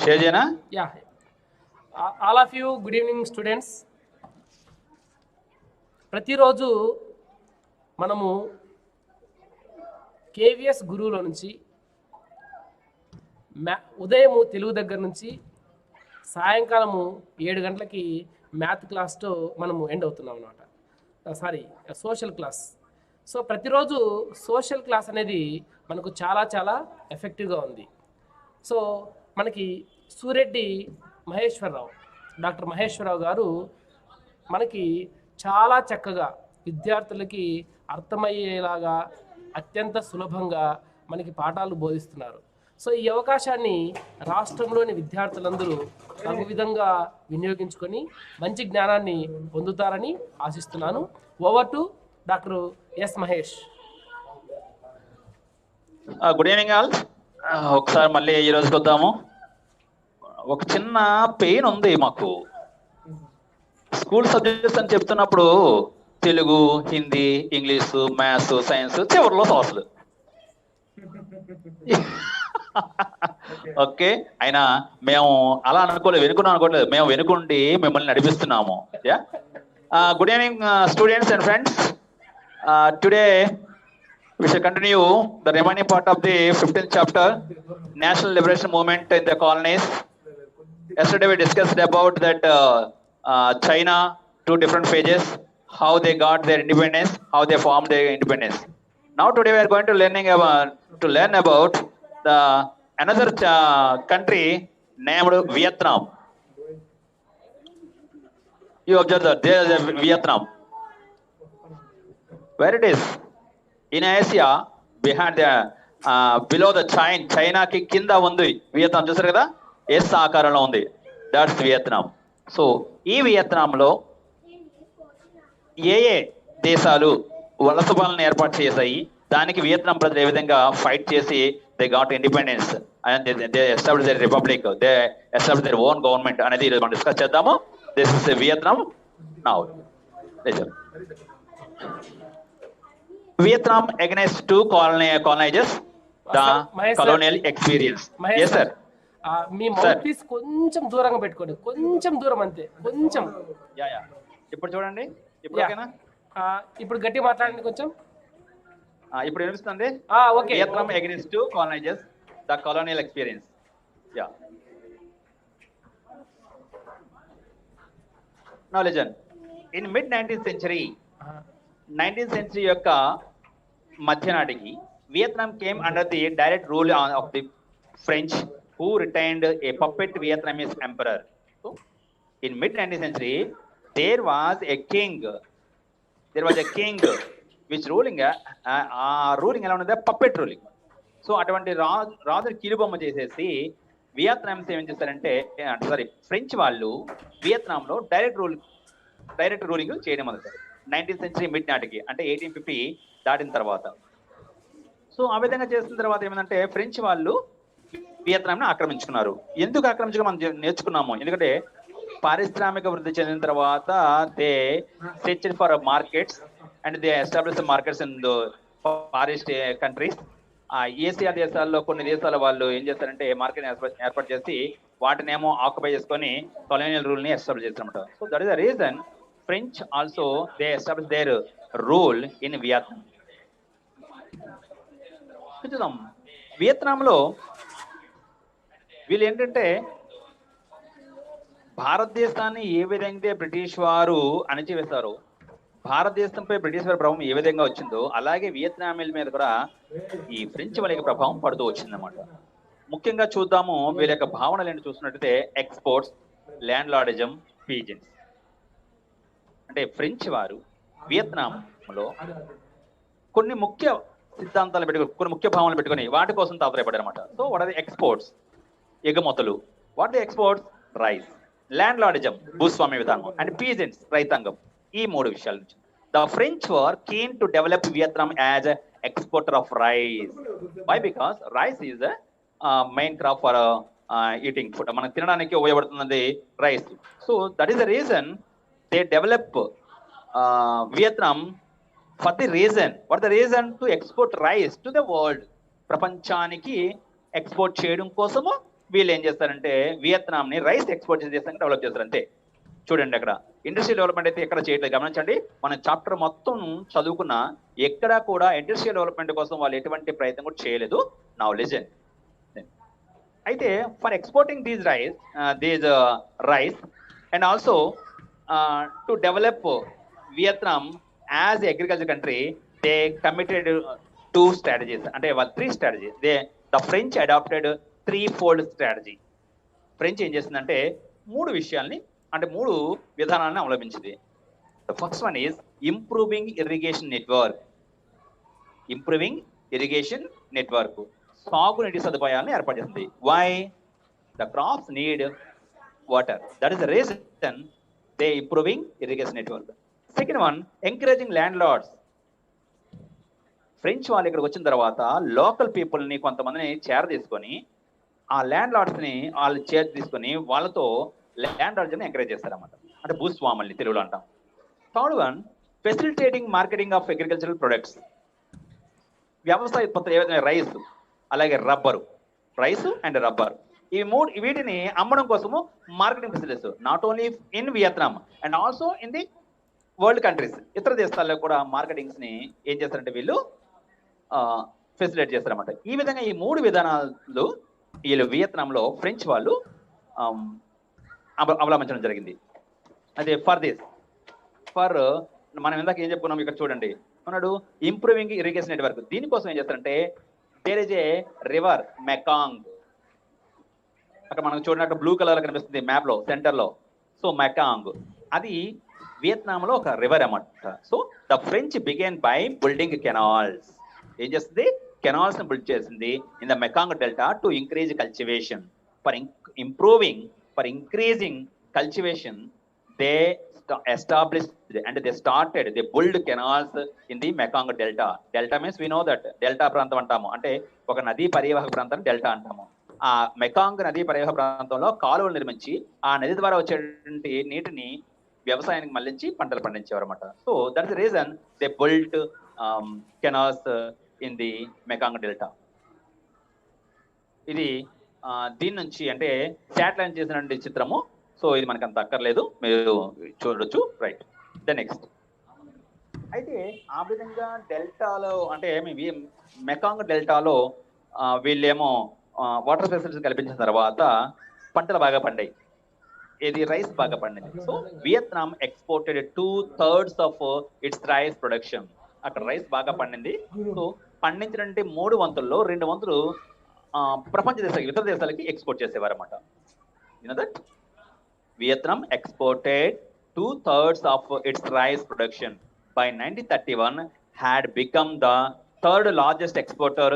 Share చేయనా? Yeah. All of you, good evening students. ప్రతిరోజు మనము కేవీఎస్ గురువుల నుంచి ఉదయము తెలుగు దగ్గర నుంచి సాయంకాలము 7 గంటలకి మ్యాథ్ క్లాస్తో మనము ఎండ్ అవుతున్నాం అన్నమాట. Social class. సో ప్రతిరోజు సోషల్ క్లాస్ అనేది మనకు చాలా చాలా ఎఫెక్టివ్గా ఉంది. సో మనకి సూరెడ్డి మహేశ్వరరావు, డాక్టర్ మహేశ్వరరావు గారు మనకి చాలా చక్కగా విద్యార్థులకి అర్థమయ్యేలాగా అత్యంత సులభంగా మనకి పాఠాలు బోధిస్తున్నారు. సో ఈ అవకాశాన్ని రాష్ట్రంలోని విద్యార్థులందరూ తగు విధంగా వినియోగించుకొని మంచి జ్ఞానాన్ని పొందుతారని ఆశిస్తున్నాను. Over to doctor yes Mahesh. Good evening all. ఒకసారి మళ్ళీ ఈ రోజుకి వద్దాము. ఒక చిన్న పెయిన్ ఉంది మాకు. స్కూల్ సబ్జెక్ట్స్ అని చెప్తున్నప్పుడు Telugu, Hindi, English, maths, science, చివరిలో సోషల్. ఓకే, అయినా మేము అలా అనుకోలేదు, మేము వెనుకుండి మిమ్మల్ని నడిపిస్తున్నాము. Good evening students and friends. Today we shall continue the remaining part of the 15th chapter, National Liberation Movement in the Colonies. Yesterday we discussed about that China, 2 different phases, how they got their independence, how they formed their independence. Now today we are going to learn about the another country named Vietnam. You observe that there is Vietnam. Where it is? In Asia, we had the below the China ki kinda undi Vietnam చూసారు కదా, yes ఆకారంలో ఉంది. That's Vietnam. So ఈ వియత్నాంలో ఏ దేశాలు వలస పాలన ఏర్పాటు చేశాయి, దానికి వియత్నాం ప్రజలు ఏ విధంగా ఫైట్ చేసి they got independence and they establish their republic, they establish their own government అనేది ఈరోజు మనం డిస్కస్ చేద్దాము. This is Vietnam now. Vietnam against 2 colonizers, the colonial experience. Yes sir. మీ మౌత్ పీస్ కొంచెం దూరంగా పెట్టుకోండి, కొంచెం దూరం అంతే, కొంచెం. యా ఇప్పుడు చూడండి, ఇప్పుడు ఓకేనా? ఇప్పుడు గట్టి మాట్లాడండి కొంచెం. ఇప్పుడు వినిపిస్తుంది? Okay. Vietnam against 2 colonizers, the colonial experience. Yeah. Now listen. In mid 19th century, 19th century యొక్క మధ్యనాటికి Vietnam came under the direct rule of the French, who retained a puppet Vietnamese emperor. So in mid 19th century there was a king which ruling ఎలా ఉన్నది, puppet ruling. So అటువంటి రాజుని కీలుబొమ్మ చేసేసి Vietnam ఏం చేస్తారంటే, French వాళ్ళు వియత్నాంలో direct ruling చేయడం మొదలుపెట్టారు 19th century మిడ్ నాటికి, అంటే 1850 దాటిన తర్వాత. సో ఆ విధంగా చేసిన తర్వాత ఏమంటే, ఫ్రెంచ్ వాళ్ళు వియత్నాంని ఆక్రమించుకున్నారు. ఎందుకు ఆక్రమించుకుని మనం నేర్చుకున్నాము, ఎందుకంటే పారిశ్రామిక వృద్ధి చెందిన తర్వాత they searched for markets and they establish markets in far east countries. Asia దేశాల్లో కొన్ని దేశాల వాళ్ళు ఏం చేస్తారంటే మార్కెట్ ఏర్పాటు చేసి వాటినేమో ఆక్యుపై చేసుకొని కొలోనియల్ రూల్ ని ఎస్టాబ్లిష్ చేస్తారన్నమాట. So that is the reason French also they established their role in Vietnam. చూద్దాం, వియత్నాంలో వీళ్ళు ఏంటంటే భారతదేశాన్ని ఏ విధంగా బ్రిటిష్ వారు అణచివేశారో, భారతదేశంపై బ్రిటిష్ వారి ప్రభావం ఏ విధంగా వచ్చిందో, అలాగే వియత్నామీల మీద కూడా ఈ ఫ్రెంచ్ వాళ్ళ యొక్క ప్రభావం పడుతూ వచ్చిందన్నమాట. ముఖ్యంగా చూద్దాము వీళ్ళ యొక్క భావనలు ఏంటి చూసినట్టయితే, ఎక్స్పోర్ట్స్, ల్యాండ్ లార్డిజం, పీజన్స్. అంటే ఫ్రెంచ్ వారు వియత్నాంలో కొన్ని ముఖ్య సిద్ధాంతాలు పెట్టుకుని, కొన్ని ముఖ్య భావనలు పెట్టుకుని వాటి కోసం తాపత్రయపడ్డారు అనమాట. So what are the exports, ఎగుమతులు. What the exports, rice. Landlordism, భూస్వామ్య విధానం, అండ్ పీజెంట్స్, రైతాంగం. ఈ 3 విషయాల నుంచి the French were keen to develop Vietnam as an exporter of rice. Why? Because rice is a main crop for eating food. మనం తినడానికి ఉపయోగపడుతున్నది rice. So that is the reason they develop Vietnam for the reason. What the reason? To export rice to the world. ప్రపంచానికి export చేయడం కోసము వీళ్ళు ఏం చేస్తారంటే వియత్నాంని rice export చేసేందుకు డెవలప్ చేస్తారు అంతే. చూడండి అక్కడ ఇండస్ట్రియల్ డెవలప్మెంట్ అయితే ఎక్కడ చేయట్లేదు, గమనించండి. మనం చాప్టర్ మొత్తం చదువుకున్న ఎక్కడా కూడా ఇండస్ట్రియల్ డెవలప్మెంట్ కోసం వాళ్ళు ఎటువంటి ప్రయత్నం కూడా చేయలేదు. Now listen. అయితే for exporting these rice and also to develop Vietnam as agriculture country, they committed 2 strategies. అంటే వాళ్ళు 3 strategies. The French adapted 3-fold strategy. French ఏం చేసిందంటే 3 విషయాల్ని అంటే 3 విధానాలను అవలంబించింది. The first one is improving irrigation network. సాగునీటి సదుపాయాలను ఏర్పాటు చేసింది. Why? The crops need water. That is the reason they improving irrigation network. Second one, encouraging land Lord's. French వాళ్ళు ఇక్కడికి వచ్చిన తర్వాత లోకల్ పీపుల్ని కొంతమందిని తీసుకొని ఆ ల్యాండ్ లార్డ్స్ని వాళ్ళు తీసుకొని వాళ్ళతో ల్యాండ్ లార్డ్స్ని ఎంకరేజ్ చేస్తారన్నమాట. అంటే భూస్వాముల్ని తెలుగులో అంటాం. Third one, facilitating marketing of agricultural products. వ్యవసాయ ఉత్పత్తులు ఏవైతే రైస్ అలాగే రైస్ అండ్ రబ్బర్, వీటిని అమ్మడం కోసము marketing facilities not only in Vietnam and also in the world countries. ఇతర దేశాల్లో కూడా మార్కెటింగ్స్ ని ఏం చేస్తారంటే వీళ్ళు ఫెసిలిటేట్ చేస్తారన్నమాట. ఈ విధంగా ఈ 3 విధానాలు వీళ్ళు వియత్నాంలో ఫ్రెంచ్ వాళ్ళు అవలంబించడం జరిగింది. అదే ఫర్ మనం ఇందాక ఏం చెప్పుకున్నాం, ఇక్కడ చూడండి అన్నాడు ఇంప్రూవింగ్ ఇరిగేషన్ నెట్వర్క్. దీనికోసం ఏం చేస్తారంటే there is a river Mekong. అక్కడ మనకు చూడండి బ్లూ కలర్ లో కనిపిస్తుంది మ్యాప్ లో సెంటర్ లో. సో మెకాంగ్ అది వియత్నాంలో ఒక రివర్ అన్నమాట. So the French began by building canals. ఏం చేస్తుంది? కెనాల్స్ ని బిల్డ్ చేసింది in the Mekong delta to increase cultivation. For increasing cultivation they established and they build canals in the Mekong delta. Delta means we know that delta ప్రాంతం అంటాము, అంటే ఒక నదీ పరివాహక ప్రాంతాన్ని డెల్టా అంటాము. ఆ మెకాంగ్ నదీ పరివాహక ప్రాంతంలో కాలువలు నిర్మించి ఆ నది ద్వారా వచ్చేటువంటి నీటిని వ్యవసాయానికి మళ్లించి పంటలు పండించేవారు అన్నమాట. So that is the reason they built canals in the Mekong delta. ఇది దీని నుంచి అంటే శాటిలైట్ చేసినటువంటి చిత్రము. సో ఇది మనకు అంత అక్కర్లేదు, మీరు చూడొచ్చు. Right, the next. అయితే ఆ విధంగా డెల్టాలో అంటే మెకాంగ్ డెల్టాలో వీళ్ళేమో వాటర్ ఫెసిలిటీస్ కల్పించిన తర్వాత పంటలు బాగా పండాయి. ఇది రైస్ బాగా పండింది. So Vietnam exported 2/3 of it's rice production. అక్కడ రైస్ బాగా పండింది. సో పండించినటువంటి 3 వంతుల్లో 2 వంతులు ప్రపంచ దేశాలకి, ఇతర దేశాలకి ఎక్స్పోర్ట్ చేసేవారు అన్నమాట. That Vietnam exported 2/3 of its rice production. By 1931, had become the 3rd largest exporter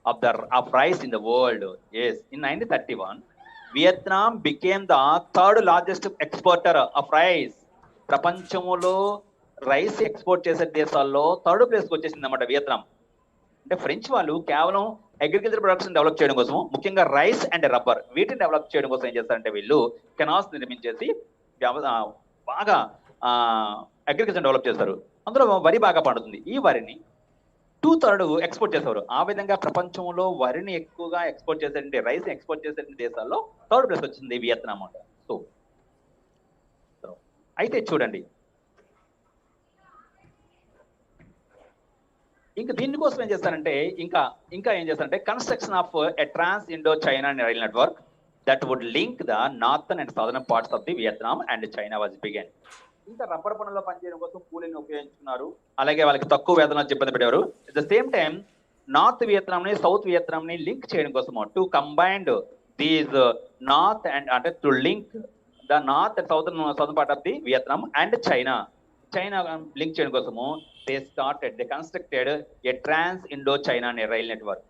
of rice in the world. Yes, in 1931, Vietnam became the 3rd largest exporter of rice. ప్రపంచంలో rice export చేసే దేశాల్లో 3rd ప్లేస్కి వచ్చేసింది అన్నమాట Vietnam. అంటే French వాళ్ళు కేవలం agriculture products develop చేయడం కోసం, ముఖ్యంగా రైస్ అండ్ రబ్బర్ వీటిని డెవలప్ చేయడం కోసం ఏం చేస్తారంటే వీళ్ళు కెనాల్స్ నిర్మించేసి బాగా అగ్రికల్చర్ డెవలప్ చేస్తారు. అందులో వరి బాగా పండుతుంది. ఈ వరిని 2/3 ఎక్స్పోర్ట్ చేసేవారు. ఆ విధంగా ప్రపంచంలో వరిని ఎక్కువగా ఎక్స్పోర్ట్ చేసే రైస్ ఎక్స్పోర్ట్ చేసే దేశాల్లో 3rd ప్లేస్ వచ్చింది వియత్నాం అన్నమాట. సో అయితే చూడండి, ఇంకా దీనికోసం ఏం చేస్తారంటే ఇంకా ఏం చేస్తారంటే construction of a trans Indo China rail network that would link the northern and southern parts of the Vietnam and China was begun. ఇంకా రబ్బర్ పనుల్లో పనిచేయడం కోసం కూలీని ఉపయోగించుకున్నారు. అలాగే వాళ్ళకి తక్కువ వేతనాలు ఇబ్బంది పెట్టారు. At the same time North Vietnam ని సౌత్ వియత్నాం ని లింక్ చేయడం కోసం to combined these north and అంటే to link the north and southern part of the Vietnam and China link చేయడం కోసము they constructed a trans-Indo-China rail network.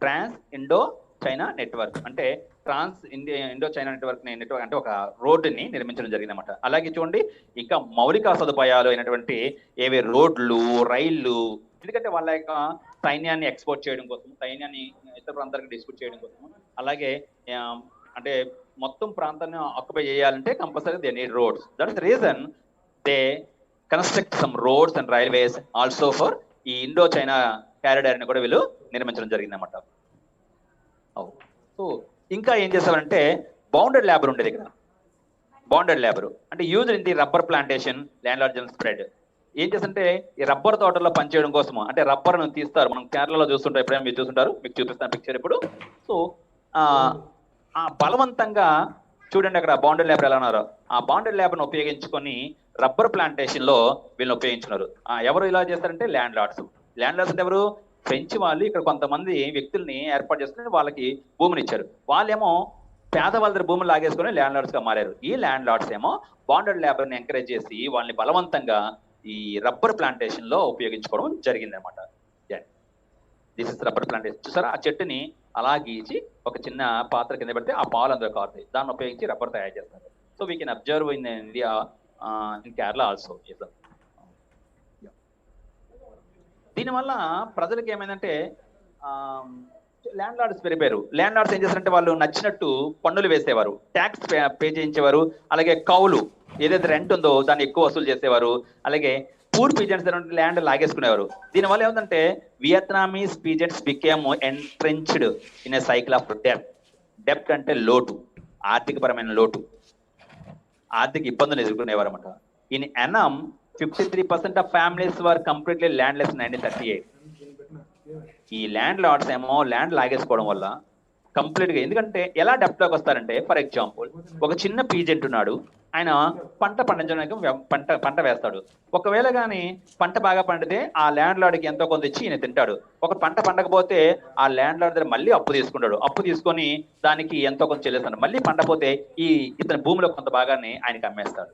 Trans-Indo-China network అంటే Trans-Indo-China network అంటే ఒక రోడ్డుని నిర్మించడం జరిగిందన్నమాట. అలాగే చూడండి, ఇంకా మౌలిక సదుపాయాలు అయినటువంటి ఏవి రోడ్లు, రైళ్లు, ఎందుకంటే వాళ్ళ యొక్క సైన్యాన్ని ఎక్స్పోర్ట్ చేయడం కోసం, సైన్యాన్ని ఇతర ప్రాంతాలకు డిస్ట్రిబ్యూట్ చేయడం కోసం, అలాగే అంటే మొత్తం ప్రాంతాన్ని ఆక్యుపై చేయాలంటే compulsory they need roads. That is the reason they construct some roads and railways also for ఈ ఇండో చైనా కారిడార్ ని కూడా వీళ్ళు నిర్మించడం జరిగిందన్నమాట. సో ఇంకా ఏం చేస్తారంటే బౌండెడ్ లేబర్ ఉండేది ఇక్కడ. బౌండెడ్ లేబర్ అంటే use in the rubber plantation landlords spread. ఏం చేస్తుంటే ఈ రబ్బర్ తోటల్లో పనిచేయడం కోసము, అంటే రబ్బర్ ను తీస్తారు, మనం కేరళలో చూస్తుంటాం, ఎప్పుడైనా మీరు చూస్తుంటారు, మీకు చూపిస్తాను పిక్చర్ ఇప్పుడు. సో ఆ బలవంతంగా చూడండి అక్కడ బౌండెడ్ లేబర్ ఎలా ఉన్నారో, ఆ బౌండెడ్ లేబర్ ను ఉపయోగించుకొని రబ్బర్ ప్లాంటేషన్ లో వీళ్ళని ఉపయోగించున్నారు. ఎవరు ఇలా చేస్తారంటే ల్యాండ్ లార్డ్స్. ల్యాండ్ లార్డ్స్ అంటే ఎవరు? ఫ్రెంచ్ వాళ్ళు ఇక్కడ కొంతమంది వ్యక్తుల్ని ఏర్పాటు చేసుకుని వాళ్ళకి భూమిని ఇచ్చారు. వాళ్ళేమో పేదవాళ్ళ దగ్గర భూములు లాగేసుకుని ల్యాండ్ లార్డ్స్ గా మారారు. ఈ ల్యాండ్ లార్డ్స్ ఏమో బాండెడ్ లేబర్ ని ఎంకరేజ్ చేసి వాళ్ళని బలవంతంగా ఈ రబ్బర్ ప్లాంటేషన్ లో ఉపయోగించుకోవడం జరిగింది అనమాట. This is rubber plantation. చూసారా, ఆ చెట్టుని అలా గీచి ఒక చిన్న పాత్ర కింద పెడితే ఆ పాలు అందులో కారుతాయి, దాన్ని ఉపయోగించి రబ్బర్ తయారు చేస్తారు. So we can observe in India, in Kerala also. దీనివల్ల ప్రజలకు ఏమైందంటే ల్యాండ్ లార్డ్స్ పెరిగారు. ల్యాండ్ లార్డ్స్ ఏం చేస్తారంటే వాళ్ళు నచ్చినట్టు పన్నులు వేసేవారు, ట్యాక్స్ పే చేయించేవారు. అలాగే కౌలు ఏదైతే రెంట్ ఉందో దాన్ని ఎక్కువ వసూలు చేసేవారు. అలాగే పూర్ పీజెంట్స్ ల్యాండ్ లాగేసుకునేవారు. దీనివల్ల ఏమంటే Vietnamese peasants became entrenched in a cycle of డెప్ట్. డెప్ట్ అంటే లోటు, ఆర్థికపరమైన లోటు, ఆర్థిక ఇబ్బందులు ఎదుర్కొనేవారు అనమాట. In Annam 53% of families were completely landless in 1938. ఈ ల్యాండ్ లార్డ్స్ ఏమో ల్యాండ్ లాగేసుకోవడం వల్ల కంప్లీట్ గా, ఎందుకంటే ఎలా డెప్ట్ లోకి వస్తారంటే, ఫర్ ఎగ్జాంపుల్ ఒక చిన్న పీజెంట్ ఉన్నాడు, ఆయన పంట పండించడానికి పంట వేస్తాడు. ఒకవేళ కానీ పంట బాగా పండితే ఆ ల్యాండ్ లార్డ్కి ఎంతో కొంత ఇచ్చి ఈయన తింటాడు. ఒక పంట పండకపోతే ఆ ల్యాండ్ లార్డ్ దగ్గర మళ్ళీ అప్పు తీసుకుంటాడు. అప్పు తీసుకొని దానికి ఎంతో కొంత చెల్లిస్తాడు. మళ్ళీ పండపోతే ఈ ఇతని భూమిలో కొంత భాగాన్ని ఆయనకి అమ్మేస్తాడు.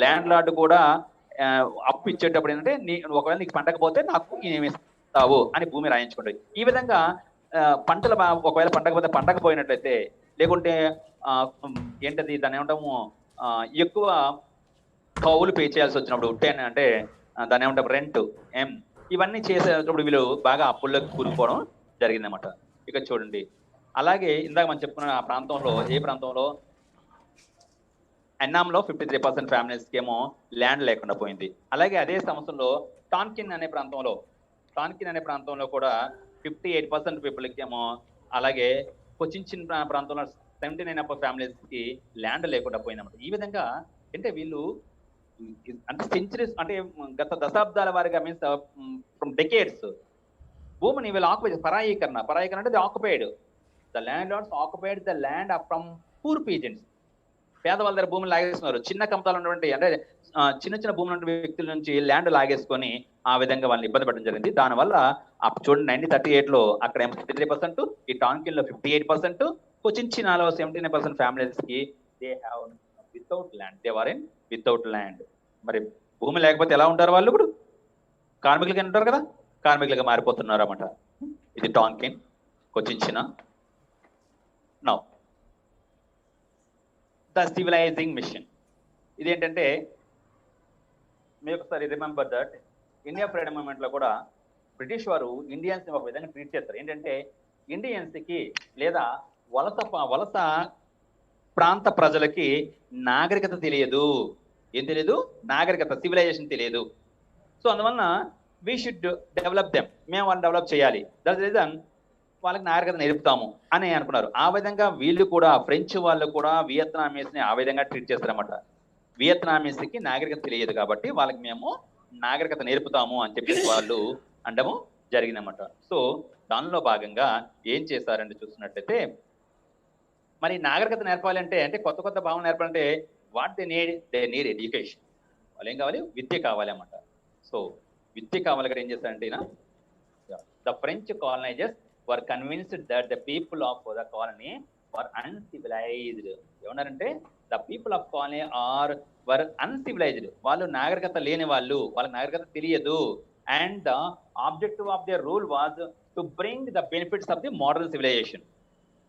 ల్యాండ్ లార్డ్ కూడా అప్పు ఇచ్చేటప్పుడు ఏంటంటే ఒకవేళ నీకు పండకపోతే నాకు ఏమి ఇస్తావు అని భూమి రాయించుకుంటాడు. ఈ విధంగా పంటలు ఒకవేళ పండకపోయినట్లయితే, లేకుంటే ఏంటది దాన్ని ఏమంటాము, ఎక్కువ కౌలు పే చేయాల్సి వచ్చినప్పుడు, అంటే దాన్ని ఏమంటాం రెంట్, ఇవన్నీ చేసేటప్పుడు వీళ్ళు బాగా అప్పుల్లోకి కూరుకుపోవడం జరిగిందన్నమాట. ఇక చూడండి, అలాగే ఇందాక మనం చెప్పుకున్న ఆ ప్రాంతంలో, ఏ ప్రాంతంలో, ఎన్నాంలో 53% ఫ్యామిలీస్కి ఏమో ల్యాండ్ లేకుండా పోయింది. అలాగే అదే సంవత్సరంలో టాన్కిన్ అనే ప్రాంతంలో కూడా 58% పీపుల్కి ఏమో, అలాగే కొచిన్ ప్రాంతంలో 79% ఫ్యామిలీస్కి ల్యాండ్ లేకుండా పోయిందన్నమాట. ఈ విధంగా అంటే వీళ్ళు అంటే సెంచరీస్, అంటే గత దశాబ్దాల వారిగా, మీన్స్ ఫ్రమ్ డెకేడ్స్ భూమిని వీళ్ళు ఆక్యుపై, పరాయీకరణ అంటే the occupied, the landlords occupied the land from poor peasants. పేదవాళ్ళ దగ్గర భూములు లాగేస్తున్నారు. చిన్న కంపాలు ఉన్నటువంటి, అంటే చిన్న భూములు ఉన్న వ్యక్తుల నుంచి ల్యాండ్ లాగేసుకొని ఆ విధంగా వాళ్ళని ఇబ్బంది పెట్టడం జరిగింది. దానివల్ల చూడండి 1938లో అక్కడ 53%, ఈ టాన్కిన్ లో 58%, కొచిన్లో 79% ఫ్యామిలీస్ కి they have without land, they were in without land. మరి భూమి లేకపోతే ఎలా ఉంటారు వాళ్ళు? ఇప్పుడు కార్మికులుగా ఉంటారు కదా, కార్మికులుగా మారిపోతున్నారు అన్నమాట. ఇది Tonkin, Cochin. Now the civilising mission. ఇదేంటంటే, మీరు ఒకసారి remember that India freedom movement లో కూడా బ్రిటిష్ వారు ఇండియన్స్ ని ఒక విధంగా ట్రీట్ చేస్తారు. ఏంటంటే ఇండియన్స్ కి లేదా వలస ప్రాంత ప్రజలకి నాగరికత తెలియదు. ఏం తెలియదు? నాగరికత, సివిలైజేషన్ తెలియదు. సో అందువలన వీ షుడ్ డెవలప్ దెమ్, మేము వాళ్ళని డెవలప్ చేయాలి, దట్ రీజన్ వాళ్ళకి నాగరికత నేర్పుతాము అని అనుకున్నారు. ఆ విధంగా వీళ్ళు కూడా, ఫ్రెంచ్ వాళ్ళు కూడా వియత్నామీస్ ని ఆ విధంగా ట్రీట్ చేస్తారన్నమాట. వియత్నామీస్ కి నాగరికత తెలియదు కాబట్టి వాళ్ళకి మేము నాగరికత నేర్పుతాము అని చెప్పేసి వాళ్ళు అనడము జరిగిందన్నమాట. సో దానిలో భాగంగా ఏం చేశారంటే చూస్తున్నట్లయితే, మరి నాగరికత నేర్పాలంటే, అంటే కొత్త భావన నేర్పాలంటే వాట్ దే నీడ్ ఎడ్యుకేషన్. వాళ్ళు ఏం కావాలి? విద్య కావాలి అన్నమాట. సో విద్య కావాలి కదా, ఏం చేస్తారంటే the French colonisers were convinced that the people of the colony were uncivilized. ఏమన్నారంటే the people of colony were uncivilized. వాళ్ళు నాగరికత లేని వాళ్ళు, వాళ్ళకి నాగరికత తెలియదు. And the objective of their rule was to bring the benefits of the modern civilization.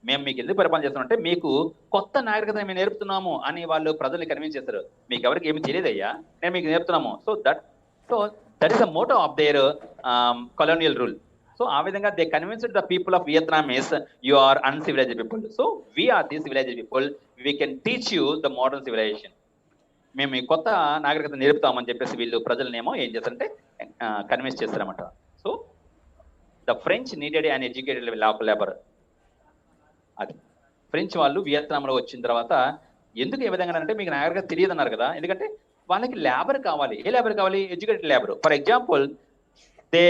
మేము మీకు ఎందుకు పరిపాలన చేస్తామంటే మీకు కొత్త నాగరికత మేము నేర్పుతున్నాము అని వాళ్ళు ప్రజల్ని కన్విన్స్ చేస్తారు. మీకు ఎవరికి ఏమి తెలియదయ్యా, నేను మీకు నేర్పుతున్నాము. So that is the motto of their colonial rule. So ఆ విధంగా they convinced the people of Vietnamese, you are uncivilised people, so we are the civilised people, we can teach you the modern civilisation. మేము ఈ కొత్త నాగరికత నేర్పుతామని చెప్పేసి వీళ్ళు ప్రజలనేమో ఏం చేస్తారంటే కన్విన్స్ చేస్తారన్నమాట. So the French needed and educated labour. అది ఫ్రెంచ్ వాళ్ళు వియత్నాంలో వచ్చిన తర్వాత ఎందుకు ఏ విధంగా అంటే మీకు నాగరికత తెలియదు అన్నారు కదా, ఎందుకంటే వాళ్ళకి లేబర్ కావాలి. ఏ లేబర్ కావాలి? Educated labour. For example they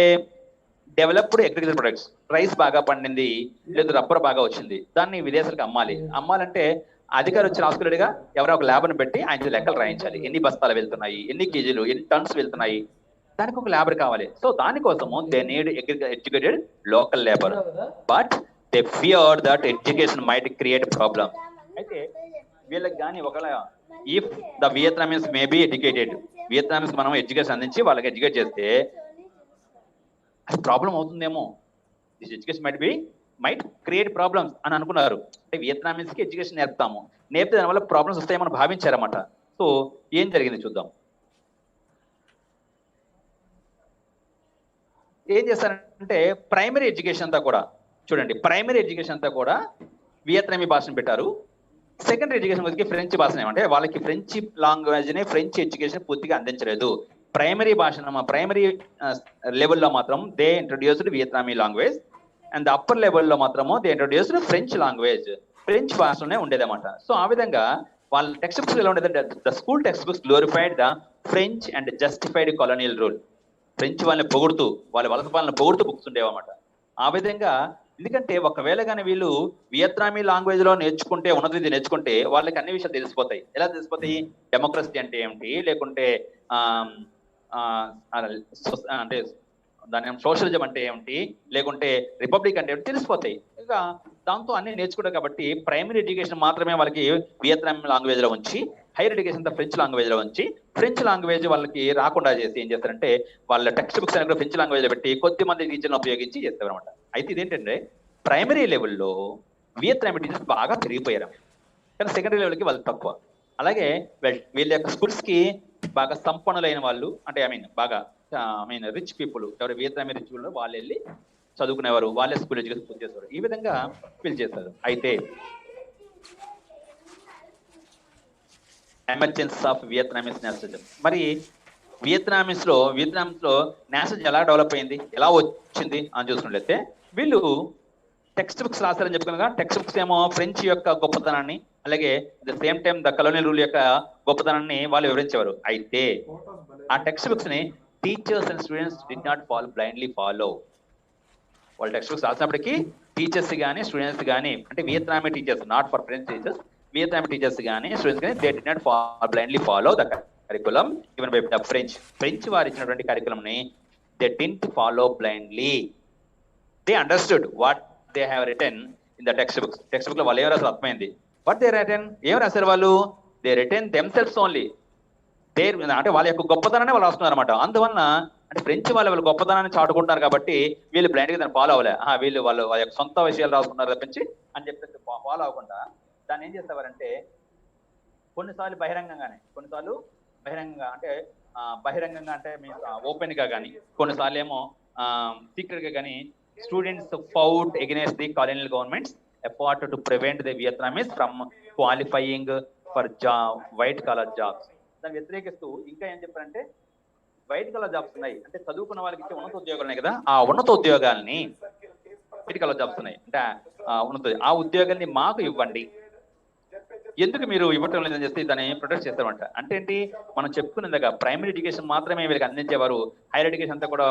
developed agriculture products, rice బాగా పండింది లేదా రబ్బర్ బాగా వచ్చింది, దాన్ని విదేశాలకు అమ్మాలంటే అధికారి వచ్చి రాసుకునేట్టుగా ఎవరో ఒక లేబర్ని పెట్టి ఆయన లెక్కలు రాయించాలి. ఎన్ని బస్తాలు వెళ్తున్నాయి, ఎన్ని కేజీలు, ఎన్ని టన్స్ వెళ్తున్నాయి, దానికి ఒక లేబర్ కావాలి. సో దానికోసము they need educated local labour. But they fear that education might create problem. అయితే వీళ్ళకి కానీ ఒకవేళ if the Vietnamese may be educated, Vietnamese మనం ఎడ్యుకేషన్ అందించి వాళ్ళకి ఎడ్యుకేట్ చేస్తే అది ప్రాబ్లం అవుతుందేమో, this education might create problems అని అనుకున్నారు. అంటే వియత్నామీస్ కి ఎడ్యుకేషన్ నేర్పితే దానివల్ల ప్రాబ్లమ్స్ వస్తాయేమని భావించారన్నమాట. సో ఏం జరిగింది చూద్దాం. ఏం చేస్తారంటే ప్రైమరీ ఎడ్యుకేషన్ అంతా కూడా చూడండి, ప్రైమరీ ఎడ్యుకేషన్ అంతా కూడా వియత్నామీ భాషను పెట్టారు. సెకండరీ ఎడ్యుకేషన్ వచ్చి ఫ్రెంచ్ భాషను, ఏమంటే వాళ్ళకి ఫ్రెంచ్ లాంగ్వేజ్ ని ఫ్రెంచ్ ఎడ్యుకేషన్ పూర్తిగా అందించలేదు. ప్రైమరీ భాషను ప్రైమరీ లెవెల్లో మాత్రం they introduced Vietnamese language and upper లెవెల్లో మాత్రము they introduced French language, French భాషలోనే ఉండేదన్నమాట. సో ఆ విధంగా వాళ్ళ టెక్స్ట్ బుక్స్ ఎలా ఉండేది, the school text books glorified the French and justified colonial rule. French వాళ్ళని పొగుడుతూ, వాళ్ళ వలస పాలన పొగుడుతూ బుక్స్ ఉండేవన్నమాట. ఆ విధంగా ఎందుకంటే ఒకవేళ కానీ వీళ్ళు వియత్నామీ లాంగ్వేజ్ లో నేర్చుకుంటే, ఉన్నది నేర్చుకుంటే వాళ్ళకి అన్ని విషయాలు తెలిసిపోతాయి. ఎలా తెలిసిపోతాయి? డెమోక్రసీ అంటే ఏమిటి, లేకుంటే అంటే దాని సోషలిజం అంటే ఏమిటి, లేకుంటే రిపబ్లిక్ అంటే ఏమిటి తెలిసిపోతాయి. ఇక దాంతో అన్ని నేర్చుకుంటారు. కాబట్టి ప్రైమరీ ఎడ్యుకేషన్ మాత్రమే వాళ్ళకి వియత్నామీ లాంగ్వేజ్ లో ఉంచి, హైయర్ ఎడ్యుకేషన్ అంతా ఫ్రెంచ్ లాంగ్వేజ్ లో ఉంచి, ఫ్రెంచ్ లాంగ్వేజ్ వాళ్ళకి రాకుండా చేసి ఏం చేస్తారంటే వాళ్ళ టెక్స్ట్ బుక్స్ అనేది ఫ్రెంచ్ లాంగ్వేజ్ లో పెట్టి కొద్దిమంది టీచర్లను ఉపయోగించి చేస్తారు అనమాట. అయితే ఇదేంటంటే ప్రైమరీ లెవెల్లో వియత్నామీ టీచర్స్ బాగా పెరిగిపోయారు, కానీ సెకండరీ లెవెల్కి వాళ్ళు తక్కువ. అలాగే వీళ్ళ యొక్క స్కూల్స్ కి బాగా సంపన్నులైన వాళ్ళు, అంటే బాగా రిచ్ పీపుల్, ఎవరు వియత్నామీ రిచ్ పీపుల్ వాళ్ళు వెళ్ళి చదువుకునేవారు, వాళ్ళే స్కూల్ ఎడ్యుకేషన్ పూర్తి చేసేవారు. ఈ విధంగా వీళ్ళు చేస్తారు. అయితే ఎమర్జెన్సీ ఆఫ్ వియత్నామీస్ నేషనలిజం. మరి వియత్నామీస్ లో నేషనలిజం ఎలా డెవలప్ అయింది, ఎలా వచ్చింది అని చూసుకున్నట్లయితే వీళ్ళు టెక్స్ట్ బుక్స్ రాస్తారని చెప్పుకున్నాగా, టెక్స్ట్ బుక్స్ ఏమో ఫ్రెంచ్ యొక్క గొప్పతనాన్ని, అలాగే the same time the colonial rule యొక్క గొప్పతనాన్ని వాళ్ళు వివరించేవారు. అయితే ఆ టెక్స్ట్ బుక్స్ ని teachers and students did not blindly follow. వాళ్ళు టెక్స్ట్ బుక్స్ రాసినప్పటికీ టీచర్స్ కానీ స్టూడెంట్స్ కానీ, అంటే Vietnamese teachers, not for French teachers, Vietnamese teachers కానీ స్టూడెంట్స్ కానీ they did not blindly follow the curriculum given by the French వారు ఇచ్చినటువంటి curriculum ని they didn't follow blindly. They understood what they have return in the text books. Text book లో వాళ్ళు ఏం రాసారు అర్థమైంది. వాట్ దే రిటన్, ఏం రాశారు వాళ్ళు? They written themselves only. అంటే వాళ్ళ యొక్క గొప్పతనాన్ని వాళ్ళు రాస్తున్నారు అనమాట. అందువలన అంటే ఫ్రెంచ్ వాళ్ళు గొప్పతనాన్ని చాటుకుంటున్నారు కాబట్టి వీళ్ళు బ్లైండ్ గా దాన్ని ఫాలో అవ్వలే. వీళ్ళు వాళ్ళ యొక్క సొంత విషయాలు రాసుకున్నారు తప్పించి అని చెప్పేసి ఫాలో అవ్వకుండా దాన్ని ఏం చేసేవారంటే కొన్నిసార్లు బహిరంగంగా అంటే మీన్స్ ఓపెన్ గా కానీ, కొన్నిసార్లు ఏమో సీక్రెట్ గా కానీ students fought against the కాలోనియల్ governments effort to prevent the Vietnamese from qualifying for white colour jobs. దాన్ని వ్యతిరేకిస్తూ ఇంకా ఏం చెప్పారంటే వైట్ కలర్ జాబ్స్ ఉన్నాయి, అంటే చదువుకున్న వాళ్ళకి ఇచ్చే ఉన్నత ఉద్యోగాలు ఉన్నాయి కదా, ఆ ఉన్నత ఉద్యోగాల్ని వైట్ కలర్ జాబ్స్ ఉన్నాయి అంటే ఆ ఉద్యోగాల్ని మాకు ఇవ్వండి, ఎందుకు మీరు ఇవ్వటం లేదని చెప్పి దాన్ని ప్రొటెక్ట్ చేస్తామంట. అంటే ఏంటి, మనం చెప్పుకునేదాకా ప్రైమరీ ఎడ్యుకేషన్ మాత్రమే వీళ్ళకి అందించేవారు, హైయర్ ఎడ్యుకేషన్ అంతా కూడా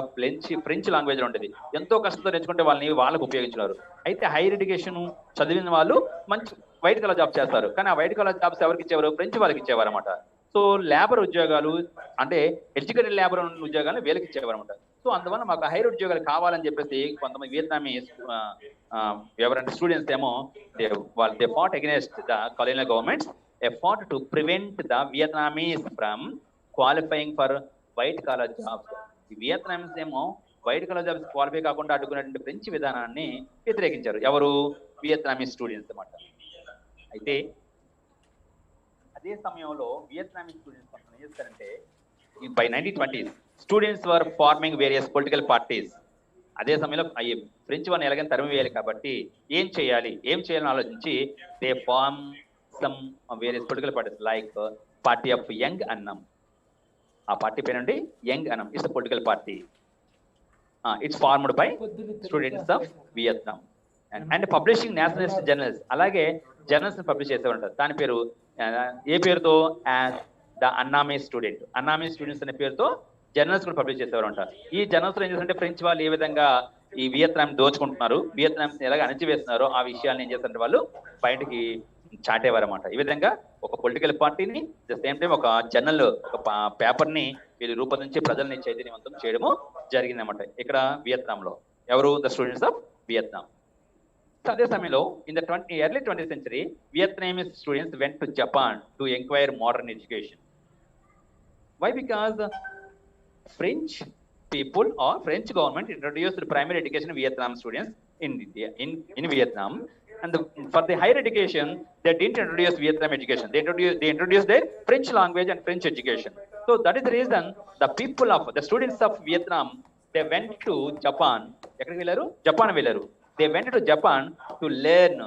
ఫ్రెంచ్ లాంగ్వేజ్ లో ఉండేది. ఎంతో కష్టంతో నేర్చుకుంటే వాళ్ళకు ఉపయోగించినారు. అయితే హైయర్ ఎడ్యుకేషన్ చదివిన వాళ్ళు మంచి వైట్ కలర్ జాబ్ చేస్తారు, కానీ ఆ వైట్ కలర్ జాబ్స్ ఎవరికి ఇచ్చేవారు? ఫ్రెంచ్ వాళ్ళకి ఇచ్చేవారు అనమాట. సో లేబర్ ఉద్యోగాలు అంటే ఎడ్యుకేటెడ్ లేబర్ ఉద్యోగాలు వీళ్ళకి ఇచ్చేవారు అనమాట. సో అందువల్ల మాకు హైయర్ ఉద్యోగాలు కావాలని చెప్పేసి కొంతమంది వియత్నామీ ఎవరంటే స్టూడెంట్స్ ఏమో they fat against the colonial governments effort to prevent the Vietnamese from qualifying for white collar jobs. ఈ వియత్నామీస్ ఏమో వైట్ కలర్ జాబ్స్ క్వాలిఫై కాకుండా అడ్డుకునేటువంటి ఫ్రెంచ్ విధానాన్ని వ్యతిరేకించారు. ఎవరు? వియత్నామీ స్టూడెంట్స్ అన్నమాట. అయితే అదే సమయంలో వియత్నామీ స్టూడెంట్స్ ఏం చేస్తారంటే by 1920s students were farming various political parties. అదే సమయంలో ఫ్రెంచ్ వారిని ఎలాగైనా తరిమి వేయాలి కాబట్టి ఏం చేయాలని ఆలోచించి they form some various political parties like party of young Annam. ఆ పార్టీ పేరండి young Annam. It's political party. It's formed by students of Vietnam and publishing nationalist journals. అలాగే జర్నల్స్ పబ్లిష్ చేసే ఉంటారు. దాని పేరు ఏ పేరుతో? The Annamese student. Annamese students అనే పేరుతో జర్నల్స్ కూడా పబ్లిష్ చేసేవారు ఉంటారు. ఈ జర్నల్స్ ఏం చేస్తారంటే ఫ్రెంచ్ వాళ్ళు ఏ విధంగా ఈ వియత్నాం దోచుకుంటున్నారు, వియత్నాం ఎలాగ అణచివేస్తున్నారు, ఆ విషయాన్ని ఏం చేస్తారంటే వాళ్ళు బయటకి చాటేవారు అన్నమాట. ఈ విధంగా ఒక పొలిటికల్ పార్టీని ద సేమ్ టైం ఒక జర్నల్, ఒక పేపర్ ని వీళ్ళు రూపొందించి ప్రజల్ని చైతన్యవంతం చేయడము జరిగింది అన్నమాట ఇక్కడ వియత్నాంలో. ఎవరు? The students of Vietnam. అదే సమయంలో in the early 20th century Vietnamese students went to Japan to acquire modern education. Why? Because the French people or French government introduced primary education Vietnam students in Vietnam, and for the higher education they didn't introduce Vietnam education. They introduced the French language and French education. So that is the reason the people of the students of Vietnam, they went to Japan. ఎక్కడికి వెళ్ళారు? Japan వెళ్ళారు. They went to Japan to learn,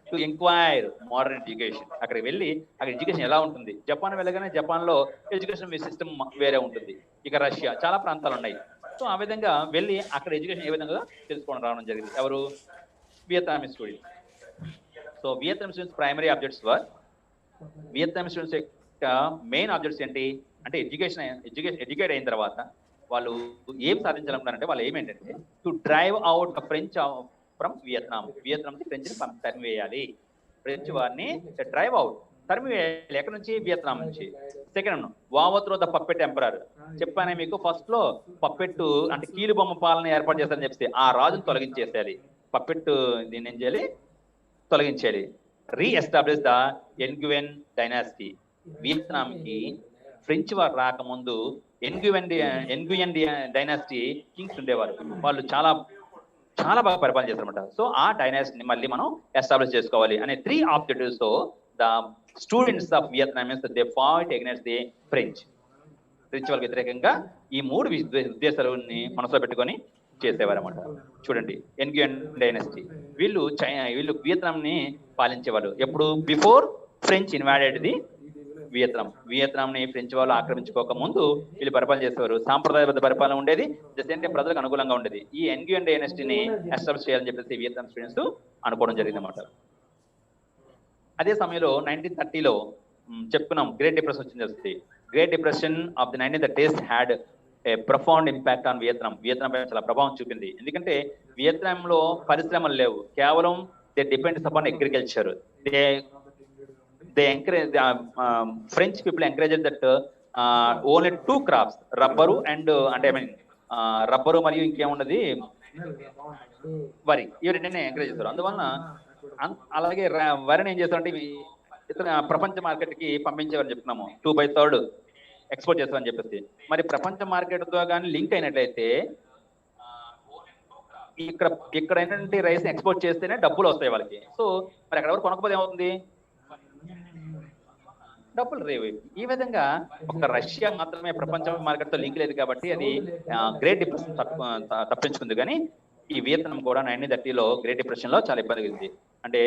to inquire modern education. అక్కడికి వెళ్ళి అక్కడ education ఎలా ఉంటుంది, Japan వెళ్ళగానే జపాన్లో ఎడ్యుకేషన్ సిస్టమ్ వేరే ఉంటుంది. ఇక రష్యా, చాలా ప్రాంతాలు ఉన్నాయి. సో ఆ విధంగా వెళ్ళి అక్కడ ఎడ్యుకేషన్ ఏ విధంగా తెలుసుకోవడం రావడం జరిగింది. ఎవరు? Vietnamese students. So Vietnam students primary objects were, Vietnamese students యొక్క మెయిన్ ఆబ్జెక్ట్స్ ఏంటి అంటే ఎడ్యుకేట్ అయిన తర్వాత వాళ్ళు ఏం సాధించాలనుకున్నారంటే వాళ్ళు ఏమేంటంటే to drive out French from Vietnam. Vietnam నుంచి ఫ్రెంచ్ తరిమివేయాలి. ఫ్రెంచ్ వారిని డ్రైవ్ అవుట్, తరిమివేయాలి. ఎక్కడి నుంచి? వియత్నాం నుంచి. Second, overthrow the puppet emperor. చెప్పానే మీకు ఫస్ట్ లో పప్పెట్ అంటే కీలు బొమ్మ పాలన ఏర్పాటు చేస్తారని చెప్తే ఆ రాజును తొలగించేసేయాలి. పప్పెట్ దీన్ని ఏం చేయాలి? తొలగించేయాలి. Reestablish the Nguyen dynasty. వియత్నాంకి ఫ్రెంచ్ వారు రాకముందు ఎన్గుయన్ డైనాసిటీ కింగ్స్ ఉండేవారు. వాళ్ళు చాలా చాలా బాగా పరిపాలన చేస్తారన్నమాట. సో ఆ డైనాసిటీని మళ్ళీ మనం ఎస్టాబ్లిష్ చేసుకోవాలి అనే 3 ఆబ్జెక్టివ్స్ తో the students of Vietnam they fight against the French. French వాళ్ళకి వ్యతిరేకంగా ఈ 3 ఉద్దేశాలని మనసులో పెట్టుకొని చేసేవారు అన్నమాట. చూడండి, ఎన్గుయన్ డైనాసిటీ వీళ్ళు వియత్నాం ని పాలించేవారు. ఎప్పుడు? బిఫోర్ ఫ్రెంచ్ ఇన్వాడెడ్ ది వియత్నాం ని ఫ్రెంచ్ వాళ్ళు ఆక్రమించుకోక ముందు వీళ్ళు పరిపాలన చేసేవారు. సాంప్రదాయబద్ధ పరిపాలన ఉండేది, జస్ట్ ప్రజలకు అనుకూలంగా ఉండేది. ఈ ఎన్గ్యుయన్ డైనాసిటీని ఎస్టాబ్లిష్ చేయాలని చెప్పేసి వియత్నాం స్టూడెంట్స్ అనుకోవడం జరిగింది అన్నమాట. అదే సమయంలో 1930లో చెప్పుకున్నాం గ్రేట్ డిప్రెషన్ వచ్చింది. Great depression of the 1930s had a profound impact on Vietnam. Vietnam పైన చాలా ప్రభావం చూపింది. ఎందుకంటే వియత్నాంలో పరిశ్రమలు లేవు, కేవలం they depends upon agriculture. They encourage French people encouraged that only 2 crops, rubber and అంటే ఐ మీన్ రబ్బరు మరియు ఇంకేమున్నది వరి, ఇవి రెండనే ఎంకరేజ్ చేస్తారు. అందువలన అలాగే వరిని ఏం చేస్తారంటే ఇతర ప్రపంచ మార్కెట్ కి పంపించేవారని చెప్తున్నాము. 2/3 ఎక్స్పోర్ట్ చేస్తారని చెప్పేసి. మరి ప్రపంచ మార్కెట్ తో కానీ లింక్ అయినట్లయితే ఇక్కడ ఏంటంటే రైస్ ఎక్స్పోర్ట్ చేస్తేనే డబ్బులు వస్తాయి వాళ్ళకి. సో మరి అక్కడ ఎవరు కొనకపోతే ఏమవుతుంది? డబ్బులు రేవు. ఈ విధంగా ఒక రష్యా మాత్రమే ప్రపంచ మార్కెట్ తో లింక్ లేదు కాబట్టి అది గ్రేట్ డిప్రెషన్ తప్పించుకుంది. కానీ ఈ వియత్నాం కూడా 1930లో గ్రేట్ డిప్రెషన్ లో చాలా ఇబ్బంది ఉంది. అంటే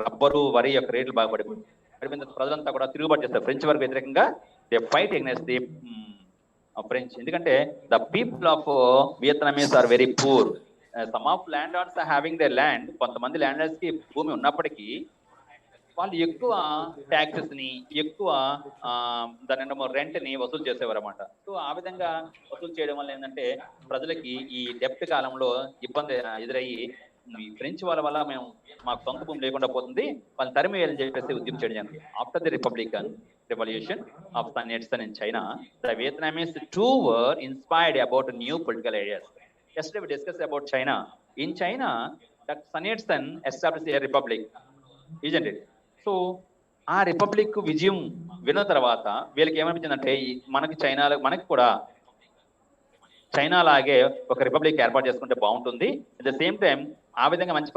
రబ్బరు, వరి యొక్క రేట్లు బాగా పడిపోయిన ప్రజలంతా కూడా తిరుగుబాటు చేస్తారు ఫ్రెంచ్ వారికి వ్యతిరేకంగా. They fight against the French. ఎందుకంటే the people of Vietnamese are very poor. Some of landlords are having their land. కొంతమంది ల్యాండ్ లార్డ్స్ కి భూమి ఉన్నప్పటికీ వాళ్ళు ఎక్కువ ట్యాక్సెస్ ని, ఎక్కువ దాని రెంట్ ని వసూలు చేసేవారు అన్నమాట. సో ఆ విధంగా వసూలు చేయడం వల్ల ఏంటంటే ప్రజలకి ఈ డెప్ట్ కాలంలో ఇబ్బంది ఎదురయ్యి ఫ్రెంచ్ వాళ్ళ వల్ల మాకు సొంత భూమి లేకుండా పోతుంది, వాళ్ళు తరిమేయాలని చెప్పేసి ఉద్యమం చేయడం జరిగింది. After the Republican revolution of Sun Yat-sen in China, the Vietnamese too were inspired about new political ideas. Yesterday we discussed about China. In China, that Sun Yat-sen established a republic, isn't it? So ఆ republic విజయం విన్న తర్వాత వీళ్ళకి ఏమనిపించిందంటే మనకి కూడా China లాగే ఒక republic ఏర్పాటు చేసుకుంటే బాగుంటుంది, అట్ ద సేమ్ టైం ఆ విధంగా మంచి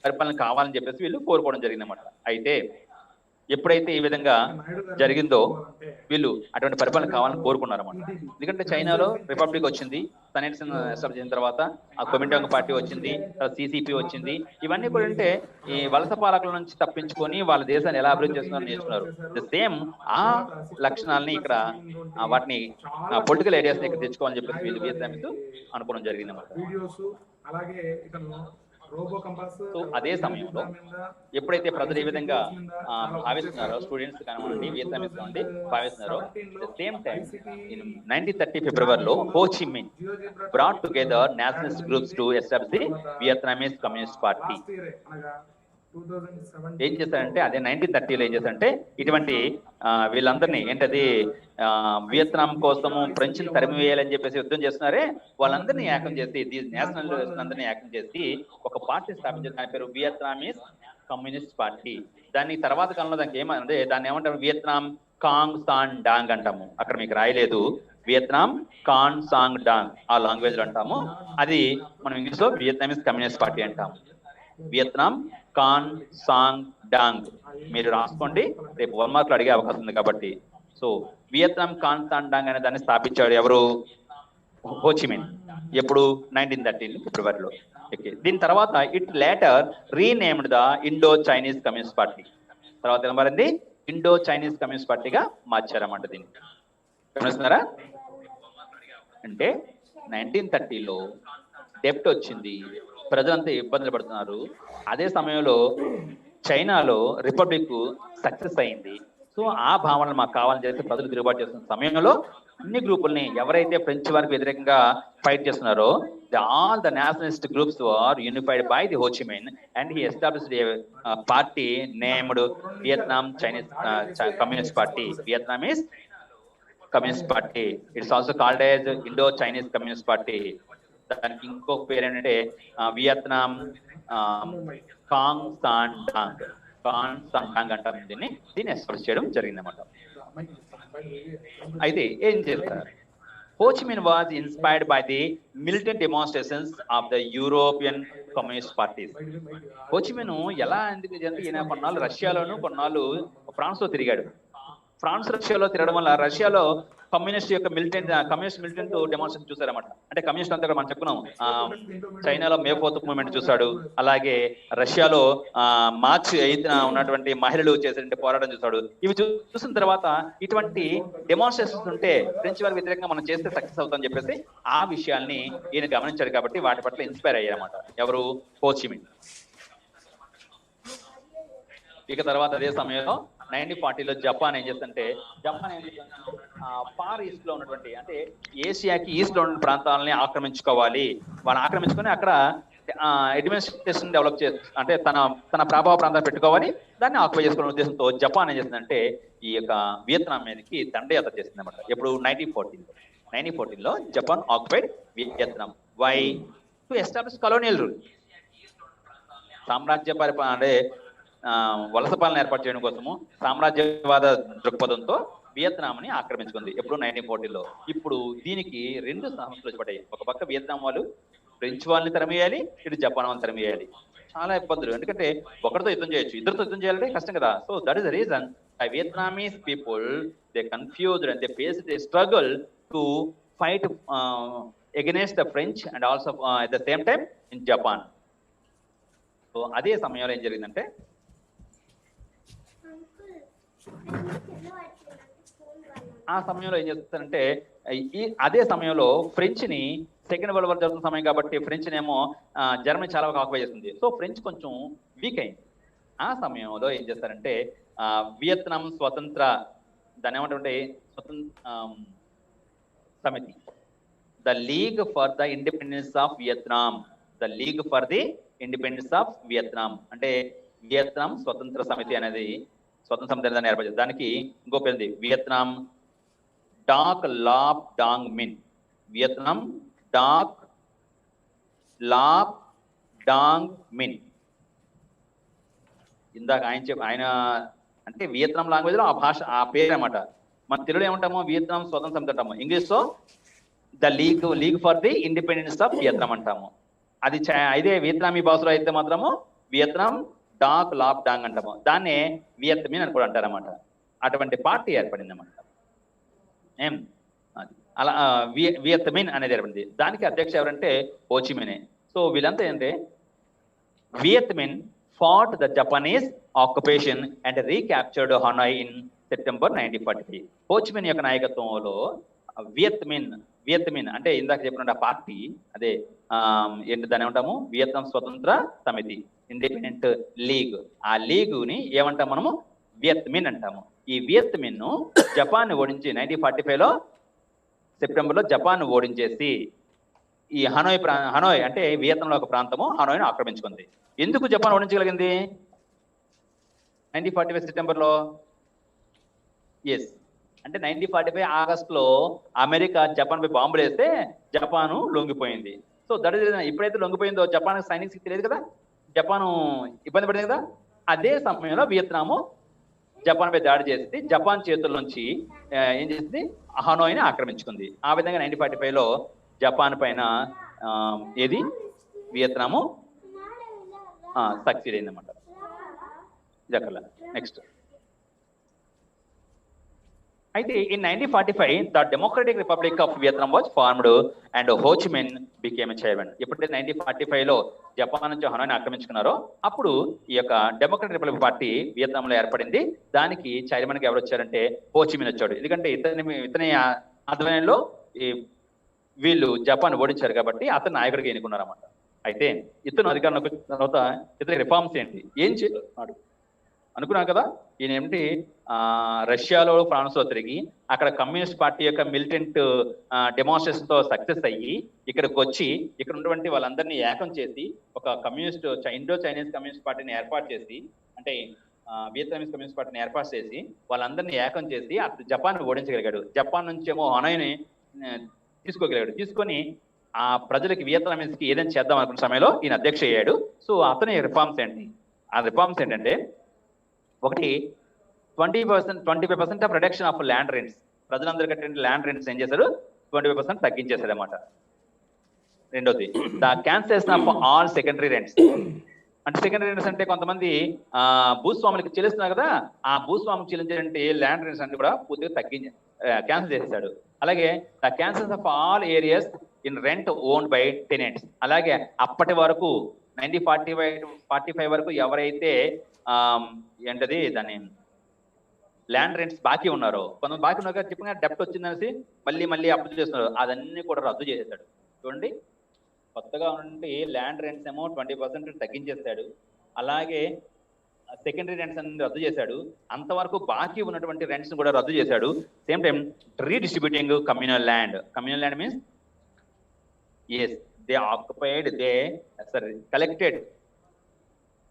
పరిపాలన కావాలని చెప్పేసి వీళ్ళు కోరుకోవడం జరిగింది అన్నమాట. అయితే ఎప్పుడైతే ఈ విధంగా జరిగిందో వీళ్ళు అటువంటి పరిపాలన కావాలని కోరుకున్నారన్నమాట. ఎందుకంటే చైనాలో రిపబ్లిక్ వచ్చింది, సనెట్సన్ ఎస్టాబ్లిష్ అయిన తర్వాత ఆ కొమింటాంగ్ పార్టీ వచ్చింది, సిసిపి వచ్చింది. ఇవన్నీ కూడా అంటే ఈ వలస పాలకుల నుంచి తప్పించుకొని వాళ్ళ దేశాన్ని ఎలా అభివృద్ధి చేస్తున్నారో నేర్చుకున్నారు. సేమ్ ఆ లక్షణాలని ఇక్కడ వాటిని పొలిటికల్ ఐడియాస్ ఇక్కడ తెచ్చుకోవాలని చెప్పేసి వీళ్ళు వియత్నామీస్ అనుకోవడం జరిగింది అన్నమాట. సో అదే సమయంలో ఎప్పుడైతే ప్రజలు ఏ విధంగా భావిస్తున్నారో, స్టూడెంట్స్ కానివ్వండి, వియత్నామీస్ కానివ్వండి భావిస్తున్నారో, సేమ్ టైం ఇన్ 1930 ఫిబ్రవరిలో హో Chi min brought together nationalist groups to establish the Vietnamese Communist Party. ఏం చేశారంటే అదే 1930లో ఏం చేశారంటే ఇటువంటి వీళ్ళందరినీ ఏంటది వియత్నాం కోసము ఫ్రెంచ్ ని తరిమి వేయాలని చెప్పేసి యుద్ధం చేస్తున్నారే వాళ్ళందరినీ ఏకం చేసి నేషనల్ అందరినీ ఏకం చేసి ఒక పార్టీ స్థాపించారు. దాని పేరు వియత్నామీస్ కమ్యూనిస్ట్ పార్టీ. దాని తర్వాత కాలంలో దానికి ఏమంటే దాన్ని ఏమంటారు, వియత్నాం కాంగ్ సాన్ డాంగ్ అంటాము. అక్కడ మీకు రాయలేదు, వియత్నాం కాన్ సాంగ్ డాంగ్ ఆ లాంగ్వేజ్ లో అంటాము. అది మనం ఇంగ్లీష్ లో వియత్నామీస్ కమ్యూనిస్ట్ పార్టీ అంటాము. వియత్నాం కాన్ సాంగ్ డాంగ్ మీరు రాసుకోండి, రేపు 1 మార్క్ లో అడిగే అవకాశం ఉంది కాబట్టి. సో వియత్నాం కాన్ సాంగ్ డాంగ్ అనే దాన్ని స్థాపించాడు ఎవరు, హో చి మిన్. ఎప్పుడు 1913 ఫిబ్రవరిలో. దీని తర్వాత it later renamed the Indo Chinese communist party. తర్వాత ఎలా మారింది, ఇండో చైనీస్ కమ్యూనిస్ట్ పార్టీగా మార్చారన్నమాట. దీన్ని గమనిస్తున్నారా? అంటే 1930లో డెప్ట్ వచ్చింది, ప్రజలంతా ఇబ్బందులు పడుతున్నారు. అదే సమయంలో చైనాలో రిపబ్లిక్ సక్సెస్ అయింది. సో ఆ భావనలు మాకు కావాలని చెప్పి ప్రజలు తిరుగుబాటు చేస్తున్న సమయంలో అన్ని గ్రూపుల్ని ఎవరైతే ఫ్రెంచ్ వారికి వ్యతిరేకంగా ఫైట్ చేస్తున్నారో all the nationalist groups were unified by the Ho Chi Minh and he established a party named Vietnam Chinese Communist Party. Vietnamese Communist Party. It's also called as Indo-Chinese Communist Party. దానికి ఇంకొక పేరు ఏంటంటే Vietnam Kong San dong. కాన్ San dong అంటారు దీన్ని establish చేయడం జరిగిందన్నమాట. అయితే ఏం చేస్తారు, హో Chi min was inspired by the militant demonstrations of the European communist parties. హో చి మిన్ ఎలా ఎందుకు ఈయన కొన్నాళ్ళు రష్యాలోను కొన్నాళ్ళు ఫ్రాన్స్ లో తిరిగాడు. ఫ్రాన్స్ రష్యాలో తిరగడం వల్ల రష్యాలో కమ్యూనిస్ట్ మిలిటెంట్ డెమాన్స్ట్రేషన్ చూసారన్నమాట. అంటే కమ్యూనిస్ట్ అంతా కూడా మనం చెప్పుకున్నాం, చైనాలో మే 4th మూవ్మెంట్ చూశాడు, అలాగే రష్యాలో మార్చ్ 8న ఉన్నటువంటి మహిళలు చేసే పోరాటం చూశాడు. ఇవి చూసిన తర్వాత ఇటువంటి డెమాన్స్ట్రేషన్స్ ఉంటే ఫ్రెంచ్ వారికి వ్యతిరేకంగా మనం చేస్తే సక్సెస్ అవుతామని చెప్పేసి ఆ విషయాల్ని ఈయన గమనించాడు. కాబట్టి వాటి పట్ల ఇన్స్పైర్ అయ్యారన్నమాట. ఎవరు, హో చి మిన్. ఇక తర్వాత అదే సమయంలో 1940లో జపాన్ ఏం చేస్తుంటే, జపాన్ ఏం చేస్తుంటే ఫార్ ఈస్ట్ లో ఉన్నటువంటి అంటే ఏషియాకి ఈస్ట్ లో ఉన్న ప్రాంతాలని ఆక్రమించుకోవాలి, వాళ్ళు ఆక్రమించుకొని అక్కడ అడ్మినిస్ట్రేషన్ డెవలప్ చేసి అంటే తన ప్రభావ ప్రాంతాలు పెట్టుకోవాలి, దాన్ని ఆక్యుపై చేసుకునే ఉద్దేశంతో జపాన్ ఏం చేస్తుందంటే ఈ యొక్క వియత్నాం మీదకి దండయాత్ర చేస్తుంది అన్నమాట. ఎప్పుడు 1914లో Japan occupied Vietnam. Why? To establish colonial rule. సామ్రాజ్య పరిపాలన అంటే వలస పాలన ఏర్పాటు చేయడం కోసము సామ్రాజ్యవాద దృక్పథంతో వియత్నాంని ఆక్రమించుకుంది. ఎప్పుడు 1940లో. ఇప్పుడు దీనికి 2 సమస్యలు వచ్చి ఒక పక్క వియత్నాం వాళ్ళు ఫ్రెంచ్ వాళ్ళని తరిమేయాలి, ఇటు జపాన్ వాళ్ళని తరిమేయాలి. చాలా ఇబ్బందులు, ఎందుకంటే ఒకరితో యుద్ధం చేయొచ్చు, ఇద్దరితో యుద్ధం చేయాలంటే కష్టం కదా. So that is the reason Vietnamese people they confused and they faced A struggle to fight against the French and also at the same time in Japan. So అదే సమయంలో ఏం జరిగిందంటే ఆ సమయంలో ఏం చేస్తారంటే అదే సమయంలో ఫ్రెంచ్ ని సెకండ్ వరల్డ్ వార్ జరుగుతున్న సమయం కాబట్టి ఫ్రెంచ్ నేమో జర్మనీ చాలా ఆక్యుపై చేస్తుంది. సో ఫ్రెంచ్ కొంచెం వీక్ అయింది. ఆ సమయంలో ఏం చేస్తారంటే వియత్నాం స్వతంత్ర దాని ఏమంటే సమితి, the league for the independence of Vietnam, the league for the independence of Vietnam అంటే వియత్నాం స్వతంత్ర సమితి అనేది స్వతంత్ర సమితి దాన్ని ఏర్పడింది. దానికి ఇంకో పేరు ఉంది, వియత్నాం డాక్ లాప్ డాంగ్ మిన్. వియత్నాం డాక్ లాప్ డాంగ్ మిన్. ఇందాక ఆయన అంటే వియత్నాం లాంగ్వేజ్ లో ఆ భాష ఆ పేరు అన్నమాట. మన తెలుగులో ఏమంటామో వియత్నాం స్వతంత్ర సమితి అంటాము, ఇంగ్లీష్ లో the league for the independence of Vietnam అంటాము. అది ఇదే వియత్నామీ భాషలో అయితే మాత్రము వియత్నాం డాక్ లాప్ డాంగ్ అంటాము, దాన్నే వియత్మిన్ అని కూడా అంటారన్నమాట. అటువంటి పార్టీ ఏర్పడింది అన్నమాట. ఏం అది అలా వియత్మిన్ అనేది ఏర్పడింది. దానికి అధ్యక్ష ఎవరంటే హోచిమినే. సో వీళ్ళంతా ఏంటంటే వియత్మిన్ fought the Japanese occupation and recaptured Hanoi in September 1943. Ho Chi Minh యొక్క నాయకత్వంలో వియత్మిన్ అంటే ఇందాక చెప్పిన పార్టీ, అదే ఏంటి దాన్ని ఏమంటాము, వియత్నాం స్వతంత్ర సమితి, ఇండిపెండెంట్ లీగ్. ఆ లీగుని ఏమంటాం మనము, వియత్మిన్ అంటాము. ఈ వియత్మిన్ జపాన్ ఓడించి 1945లో సెప్టెంబర్లో జపాన్ ఓడించేసి ఈ హనోయ్ అంటే వియత్నంలో ఒక ప్రాంతము, హనోయ్ను ఆక్రమించుకుంది. ఎందుకు జపాన్ ఓడించగలిగింది 1945 సెప్టెంబర్లో? ఎస్, అంటే 1945 ఆగస్టులో అమెరికా జపాన్ పై బాంబులు వేస్తే జపాను లొంగిపోయింది. సో దట్ ఇస్ ఎప్పుడైతే లొంగిపోయిందో జపాన్ సైనిక శక్తి లేదు కదా, జపాను ఇబ్బంది పడింది కదా. అదే సమయంలో వియత్నాము జపాన్ పై దాడి చేసి జపాన్ చేతుల నుంచి ఏం చేసింది, హనోయ్ని ఆక్రమించుకుంది. ఆ విధంగా 1945లో జపాన్ పైన ఏది వియత్నాము సక్సీడ్ అయిందన్నమాట. జకర్లా నెక్స్ట్. అయితే in 1945 the democratic republic of Vietnam was formed and Ho Chi Minh became chairman. ఎప్పుడైతే 1945లో జపాన్ నుంచి హనోయ్ని ఆక్రమించుకున్నారో అప్పుడు ఈ యొక్క డెమోక్రటిక్ రిపబ్లిక్ పార్టీ వియత్నాంలో ఏర్పడింది. దానికి చైర్మన్ గా ఎవరు వచ్చారంటే హోచిమిన్ వచ్చాడు. ఎందుకంటే ఇతని ఆధ్వర్యంలో వీళ్ళు జపాన్ ఓడించారు కాబట్టి అతను నాయకుడిగా ఎన్నుకున్నారన్నమాట. అయితే ఇతను అధికారంలోకి వచ్చిన తర్వాత ఇతని రిఫార్మ్స్ ఏంటి, ఏం చేయాడు అనుకున్నాం కదా. ఈయన ఏమిటి, రష్యాలో ఫ్రాన్స్లో తిరిగి అక్కడ కమ్యూనిస్ట్ పార్టీ యొక్క మిలిటెంట్ డెమాన్స్ట్రేషన్ తో సక్సెస్ అయ్యి ఇక్కడికి వచ్చి ఇక్కడ ఉన్నటువంటి వాళ్ళందరినీ ఏకం చేసి ఒక కమ్యూనిస్ట్ ఇండో చైనీస్ కమ్యూనిస్ట్ పార్టీని ఏర్పాటు చేసి, అంటే వియత్నామీస్ కమ్యూనిస్ట్ పార్టీని ఏర్పాటు చేసి వాళ్ళందరినీ ఏకం చేసి అతను జపాన్ ఓడించగలిగాడు. జపాన్ నుంచి ఏమో హనోయ్ని తీసుకోగలిగాడు. తీసుకొని ఆ ప్రజలకి వియత్నామీస్ కి ఏదైనా చేద్దాం అనుకున్న సమయంలో ఈయన అధ్యక్ష అయ్యాడు. సో అతని రిఫార్మ్స్ ఏంటి, ఆ రిఫార్మ్స్ ఏంటంటే ఒకటి 25% of reduction of land rents, ప్రజలందరూ కట్టే ల్యాండ్ రెంట్స్ ఏం చేశారు 25% తగ్గించేశారు అన్నమాట. రెండోది the cancellation of all secondary rents. అంటే సెకండరీ రెంట్స్ అంటే కొంతమంది భూస్వాములకి చెల్లిస్తున్నారు కదా, ఆ భూస్వాములకు చెల్లించేటువంటి ల్యాండ్ రెంట్స్ అన్ని కూడా పూర్తిగా క్యాన్సిల్ చేసేసాడు. అలాగే the cancels of all areas in rent owned by tenants. అలాగే అప్పటి వరకు 1945 వరకు ఎవరైతే ఏంటది దాన్ని ల్యాండ్ రెంట్స్ బాకీ ఉన్నారో, కొంతమంది బాకీ ఉన్నారు కదా, చెప్పిన డెప్ట్ వచ్చిందనేసి మళ్ళీ అప్పు చేస్తున్నారు, అదన్నీ కూడా రద్దు చేసేసాడు. చూడండి, కొత్తగా ఉండి ల్యాండ్ రెంట్స్ ఏమో 20% తగ్గించేస్తాడు. అలాగే సెకండరీ రెంట్స్ అన్ని రద్దు చేశాడు. అంతవరకు బాకీ ఉన్నటువంటి రెంట్స్ కూడా రద్దు చేశాడు. Same time redistributing communal land. Communal land means as they occupied, collected,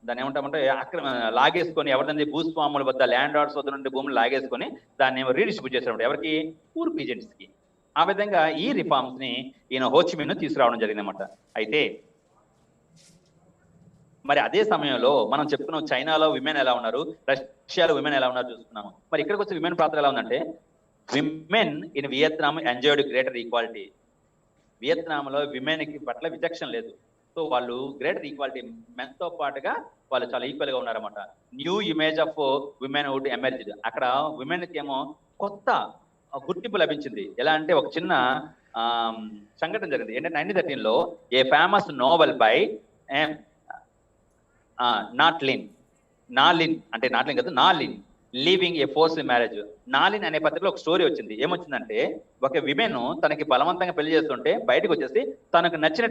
దాన్ని ఏమంటామంటే లాగేసుకొని ఎవరిదండి భూస్వాముల వద్ద ల్యాండ్ లార్డ్స్ వద్ద నుండి భూములు లాగేసుకొని దాన్ని ఏమో రీడిస్ట్రిబ్యూట్ చేసినప్పుడు ఎవరికి, పూర్ పీజెంట్స్ కి. ఆ విధంగా ఈ రిఫార్మ్స్ ని ఈయన హోచిమిన్ తీసుకురావడం జరిగిందన్నమాట. అయితే మరి అదే సమయంలో మనం చెప్పుకున్నాం చైనాలో విమెన్ ఎలా ఉన్నారు, రష్యాలో విమెన్ ఎలా ఉన్నారు చూసుకున్నాము. మరి ఇక్కడికి వచ్చే విమెన్ పాత్ర ఎలా ఉందంటే, women in Vietnam enjoyed greater equality. వియత్నాంలో విమెన్ కి పట్ల విచక్షణ లేదు. సో వాళ్ళు గ్రేటర్ ఈక్వాలిటీ, మెన్ తో పాటుగా వాళ్ళు చాలా ఈక్వల్ గా ఉన్నారన్నమాట. New image of women would emerged. అక్కడ విమెన్ కి ఏమో కొత్త గుర్తింపు లభించింది. ఎలా అంటే ఒక చిన్న సంఘటన జరిగింది. ఏంటంటే 1913లో ఏ ఫేమస్ నోవెల్ బై నాలిన్ అంటే నాట్లిన్ కాదు, నాలిన్ లీవింగ్ ఏ ఫోర్స్ మ్యారేజ్. నాలిన్ అనే పత్రికలో ఒక స్టోరీ వచ్చింది. ఏమొచ్చిందంటే ఒక విమెన్ తనకి బలవంతంగా పెళ్లి చేస్తుంటే బయటకు వచ్చేసి తనకు నచ్చిన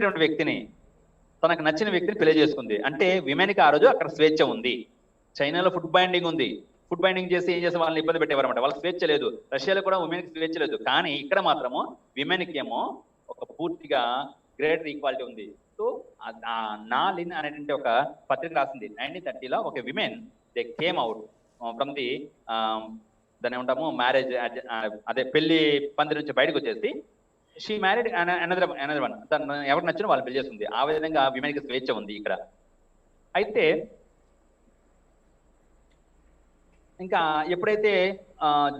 వ్యక్తిని పెళ్లి చేసుకుంది. అంటే విమెన్ కి ఆ రోజు అక్కడ స్వేచ్ఛ ఉంది. చైనాలో ఫుడ్ బైండింగ్ ఉంది. ఫుడ్ బైండింగ్ చేసి ఏం చేసి వాళ్ళని ఇబ్బంది పెట్టేవారు అనమాట. వాళ్ళకి స్వేచ్ఛ లేదు. రష్యాలో కూడా ఉమెన్ కి స్వేచ్ఛ లేదు. కానీ ఇక్కడ మాత్రము విమెన్ కి ఏమో ఒక పూర్తిగా గ్రేటర్ ఈక్వాలిటీ ఉంది. సో నాలిన్ అనేటువంటి ఒక పత్రిక రాసింది 1930లో. ఒక women they came out from the దాన్ని ఏమంటాము మ్యారేజ్, అదే పెళ్లి పందిరి నుంచి బయటకు వచ్చేసి షీ మ్యారీడ్ అనదర్ వన్, తను ఎవరికి నచ్చిన వాళ్ళు పెళ్లి చేస్తుంది. ఆ విధంగా విమెన్ కి స్వేచ్ఛ ఉంది ఇక్కడ. అయితే ఇంకా ఎప్పుడైతే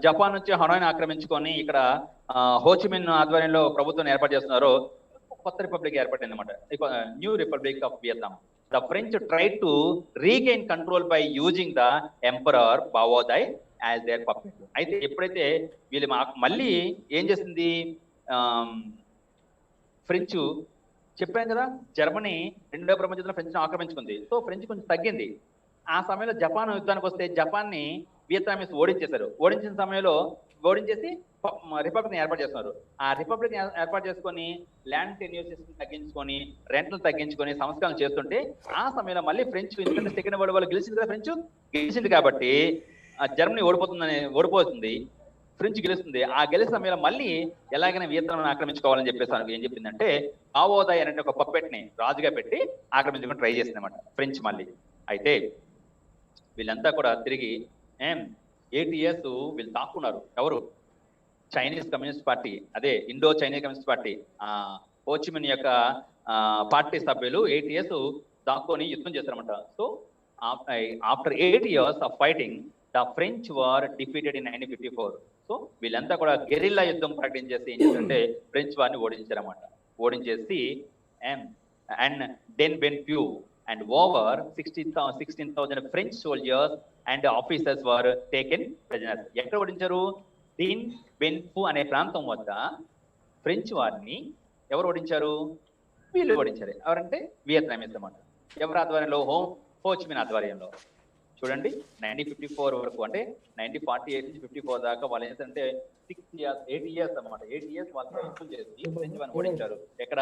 జపాన్ నుంచి హనోయ్ని ఆక్రమించుకొని ఇక్కడ హోచిమిన్ ఆధ్వర్యంలో ప్రభుత్వం ఏర్పాటు చేస్తున్నారో కొత్త రిపబ్లిక్ ఏర్పడింది అనమాట, new republic of Vietnam. the French tried to regain control by using the Emperor Baodai as their puppet. అయితే ఎప్పుడైతే వీళ్ళు మళ్ళీ ఏం చేసింది, ఫ్రెంచ్ చెప్పాను కదా, జర్మనీ రెండో ప్రపంచ యుద్ధంలో ఫ్రెంచ్ ఆక్రమించుకుంది. సో ఫ్రెంచ్ కొంచెం తగ్గింది. ఆ సమయంలో జపాన్ యుద్ధానికి వస్తే జపాన్ని వియత్నామీస్ ఓడించేశారు. ఓడించిన సమయంలో ఓడించేసి రిపబ్లిక్ ఏర్పాటు చేస్తున్నారు. ఆ రిపబ్లిక్ ఏర్పాటు చేసుకొని ల్యాండ్ టెన్యూర్స్ తగ్గించుకొని రెంట్లు తగ్గించుకొని సంస్కరణలు చేస్తుంటే ఆ సమయంలో మళ్ళీ ఫ్రెంచ్, ఎందుకంటే సెకండ్ వరల్డ్ వార్ గెలిచింది కదా, ఫ్రెంచ్ గెలిచింది కాబట్టి జర్మనీ ఓడిపోతుంది, ఫ్రెంచ్ గెలుస్తుంది. ఆ గెలిచిన సమయంలో మళ్ళీ ఎలాగైనా వియత్నాం ఆక్రమించుకోవాలని చెప్పేసి ఏం చెప్పిందంటే బావోదాయ్ అనే ఒక పప్పెట్ ని రాజుగా పెట్టి ఆక్రమించుకొని ట్రై చేసింది అనమాట ఫ్రెంచ్ మళ్ళీ. అయితే వీళ్ళంతా కూడా తిరిగి 8 years వీళ్ళు తాక్కున్నారు. ఎవరు? చైనీస్ కమ్యూనిస్ట్ పార్టీ, అదే Indo Chinese communist party, Ho Chi Minh యొక్క పార్టీ సభ్యులు 8 years దాక్కొని యుద్ధం చేశారన్నమాట. So after 8 years of fighting the French war defeated in 1954. So వీళ్ళంతా కూడా గెరిల్లా యుద్ధం ప్రకటించేసి ఏం చేశారంటే ఫ్రెంచ్ వారిని ఓడించారన్నమాట. ఓడించేసి and Dien Bien Phu and over 16,000 French soldiers and officers were taken prisoners. ఎక్కడ ఓడించారు? డీన్ బెన్ పు అనే ప్రాంతం వద్ద ఫ్రెంచ్ వారిని ఎవరు ఓడించారు? వీళ్ళు ఓడించారు. ఎవరంటే వియత్నామీస్ అన్నమాట. ఎవరి ఆధ్వర్యంలో? హోచిమిన్ ఆధ్వర్యంలో. చూడండి 1954 వరకు, అంటే 1948 నుంచి 54 దాకా వాళ్ళు ఏంటంటే 8 years అన్నమాట. 8 years వాళ్ళు యుద్ధం చేసి ఫ్రెంచ్ వారిని ఓడించారు. ఎక్కడ?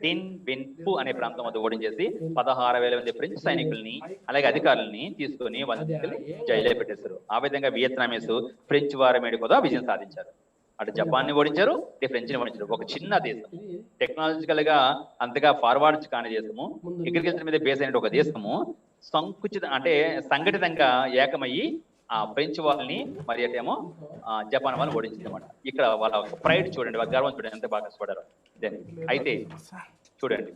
డీన్ బెన్ పు అనే ప్రాంతం వద్ద ఓడించేసి 16,000 మంది ఫ్రెంచ్ సైనికుల్ని అలాగే అధికారులని తీసుకొని వాళ్ళని జైల్లో పెట్టేశారు. ఆ విధంగా వియత్నామీస్ ఫ్రెంచ్ వారి మీద కూడా విజయం సాధించారు. అటు జపాన్ ని ఓడించారు, ఇటు ఫ్రెంచ్ ని ఓడించారు. ఒక చిన్న దేశం, టెక్నాలజికల్ గా అంతగా ఫార్వర్డ్ కాని దేశము, అగ్రికల్చర్ మీద బేస్ అయిన ఒక దేశము అంటే సంఘటితంగా ఏకమయ్యి ఆ ఫ్రెంచ్ వాళ్ళని మరి అటేమో జపాన్ వాళ్ళని ఓడించింది అనమాట. ఇక్కడ వాళ్ళ ప్రైడ్ చూడండి, వాళ్ళ గర్వం చూడండి, ఎంత బాగా కష్టపడారు. అయితే చూడండి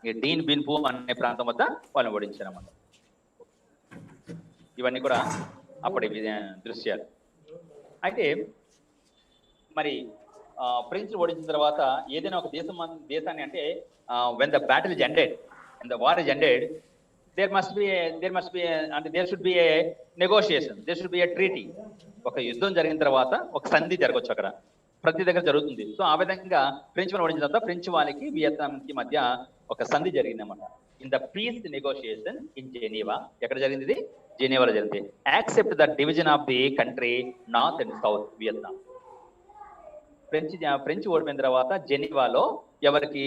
ఈ డీన్ బిన్ పూ అనే ప్రాంతం వద్ద వాళ్ళని ఓడించారు అన్నమాట. ఇవన్నీ కూడా అప్పటి దృశ్యాలు. అయితే మరి ఫ్రెంచ్ ఓడించిన తర్వాత ఏదైనా ఒక దేశాన్ని అంటే when the battle is ended and the war is ended, there should be a negotiation, there should be a treaty. ఒక యుద్ధం జరిగిన తర్వాత ఒక సంధి జరగవచ్చు, అక్కడ ప్రతి దగ్గర జరుగుతుంది. సో ఆ విధంగా ఫ్రెంచ్ వాళ్ళు ఓడించిన తర్వాత ఫ్రెంచ్ వాళ్ళకి వియత్నాంకి మధ్య ఒక సంధి జరిగింది అన్నమాట. In the peace negotiation in Geneva. ఎక్కడ జరిగింది ఇది? జెనీవాలో జరిగింది. Accept the division of the country north and south Vietnam. French ఓడిపోయిన తర్వాత జెనీవాలో ఎవరికి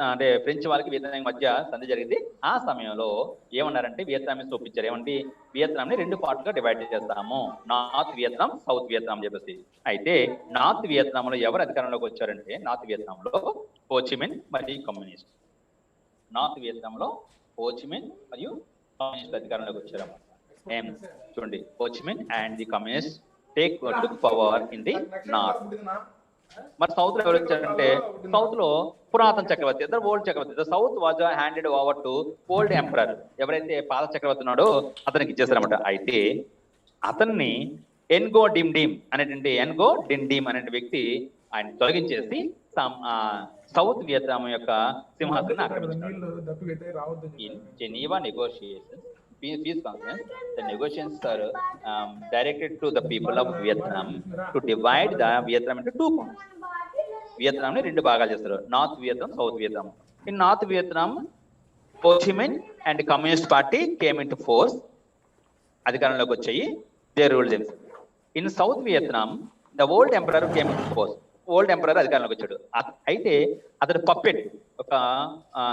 అంటే ఫ్రెంచ్ వాళ్ళకి వియత్నాం మధ్య సంధి జరిగింది. ఆ సమయంలో ఏమన్నారంటే వియత్నామీస్ ఒప్పించారు. ఏమంటే వియత్నాం ని 2 పార్ట్లుగా డివైడ్ చేస్తాము, నార్త్ వియత్నాం, సౌత్ వియత్నాం చెప్పేసి. అయితే నార్త్ వియత్నాంలో ఎవరు అధికారంలోకి వచ్చారంటే నార్త్ వియత్నాంలో హోచిమిన్ మరియు కమ్యూనిస్ట్. నార్త్ వియత్నాంలో హోచిమిన్ మరియు కమ్యూనిస్ట్ అధికారంలోకి వచ్చారు. చూడండి, Ho Chi Minh and the communist took power in the north. మరి సౌత్ లో ఎవరు వచ్చారంటే సౌత్ లో పురాతన చక్రవర్తి, ఓల్డ్ చక్రవర్తి. The south was handed over to old emperor. ఎవరైతే పాత చక్రవర్తి ఉన్నాడో అతనికి ఇచ్చేసారన్నమాట. అయితే అతన్ని ఎన్గో డిమ్ అనే వ్యక్తి ఆయన తొలగించేసి సౌత్ వియత్నాం యొక్క సింహాసనాన్ని ఆక్రమించారు. In Geneva negotiations, peace conference, the negotiations are directed to the people of Vietnam to divide the Vietnam into 2 parts. Vietnam ni 2 భాగాలు చేస్తారు, north Vietnam, south Vietnam. In north Vietnam Ho Chi Minh and communist party came into force, అధికారంలోకి వచ్చాయి. They ruled them. In south Vietnam the old emperor came into force. Old emperor అధికారంలోకి వచ్చాడు. అయితే అతడు puppet, ఒక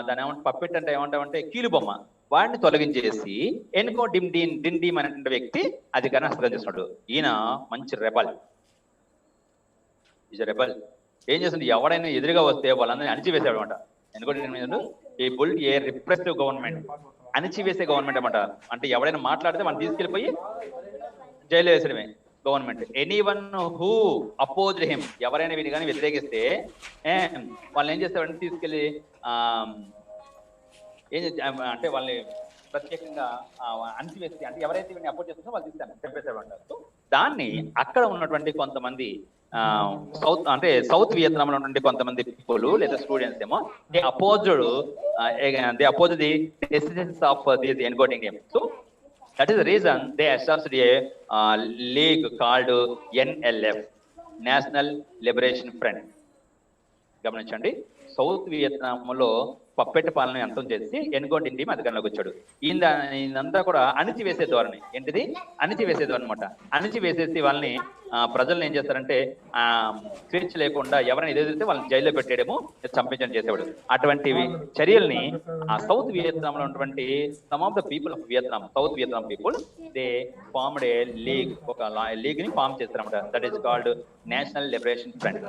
దాని ఏమంటే puppet అంటే ఏమంటామంటే కీలుబొమ్మ, వాడిని తొలగించేసి ఎన్కో డిన్ అనేటువంటి వ్యక్తి అధికారాన్ని హస్తగతం చేస్తున్నాడు. ఈయన మంచి రెబల్, ఈజ్ రెబల్. ఏం చేస్తుంది, ఎవడైనా ఎదురుగా వస్తే వాళ్ళందరినీ అణిచివేసాడు అనమాట. ఎన్కో ఈ బుల్డ్ ఏ రిప్రెసివ్ గవర్నమెంట్, అణిచివేసే గవర్నమెంట్ అనమాట. అంటే ఎవడైనా మాట్లాడితే మనం తీసుకెళ్లిపోయి జైల్లో వేసడమే government. Anyone who opposed him, ఎవరైనా వీడిని కానీ వ్యతిరేకిస్తే వాళ్ళు ఏం చేస్తారంటే తీసుకెళ్లి అంటే వాళ్ళని ప్రత్యేకంగా అణిచివేసి, అంటే ఎవరైతే వీడిని అపోజ్ చేస్తారో వాళ్ళు తీసుకెళ్ళి చంపేసేవాడు అంటారు. సో దాన్ని అక్కడ ఉన్నటువంటి కొంతమంది సౌత్ వియత్నాంలో ఉన్నటువంటి కొంతమంది పీపుల్ లేదా స్టూడెంట్స్ ఏమో they oppose the decisions of this encoding game. So that is the reason they established a league called NLF, National Liberation Front. గమనించండి, సౌత్ వియత్నాంలో పప్పెట్ట పాలన అంతం చేసి ఎన్గోండిన్ టీం అధికారంలోకి వచ్చాడు. ఈయనంతా కూడా అణిచివేసే ధోరణి, ఏంటిది అణిచివేసే ధోరణి అనమాట. అణిచివేసేసి వాళ్ళని ప్రజలను ఏం చేస్తారంటే స్వేచ్ఛ లేకుండా ఎవరైనా ఎదురైతే వాళ్ళని జైల్లో పెట్టేయడము, చంపించడం చేసేవాడు. అటువంటి చర్యల్ని ఆ సౌత్ వియత్నాంలో ఉన్నటువంటి some of the people of Vietnam, south Vietnam people, they formed A league, ఒక లీగ్ ని ఫార్మ్ చేస్తారన్నమాట. That is called national liberation front,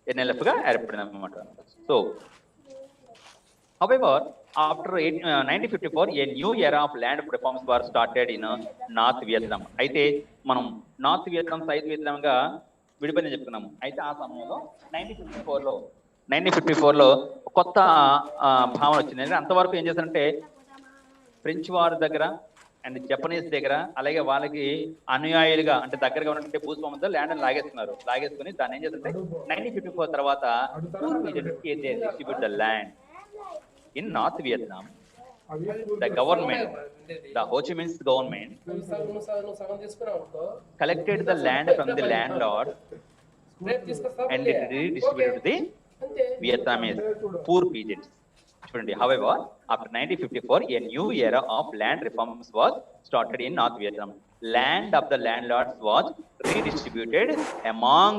NLF గా ఏర్పడింది అన్నమాట. So however, after 1954 a new era of land reforms were started in North Vietnam. అయితే మనం north Vietnam, south Vietnam గా విడిపోయిందని చెప్తున్నాము. అయితే ఆ సమయంలో 1954లో కొత్త భావన వచ్చింది. అంతవరకు ఏం చేశారంటే ఫ్రెంచ్ వారి దగ్గర అండ్ జపనీస్ దగ్గర, అలాగే వాళ్ళకి అనుయాయులుగా అంటే దగ్గరగా ఉన్నట్టు భూస్వాములతో ల్యాండ్ లాగేసుకుని దాన్ని ఏం చేస్తుంటే 1954 తర్వాత distribute the land in north Vietnam. The government, the హో చి mince government collected the land from the landlord and it redistributed to the Vietnamese poor peasants. చూడండి, however, after 1954 a new era of land reforms was started in North Vietnam. Land of the landlords was redistributed among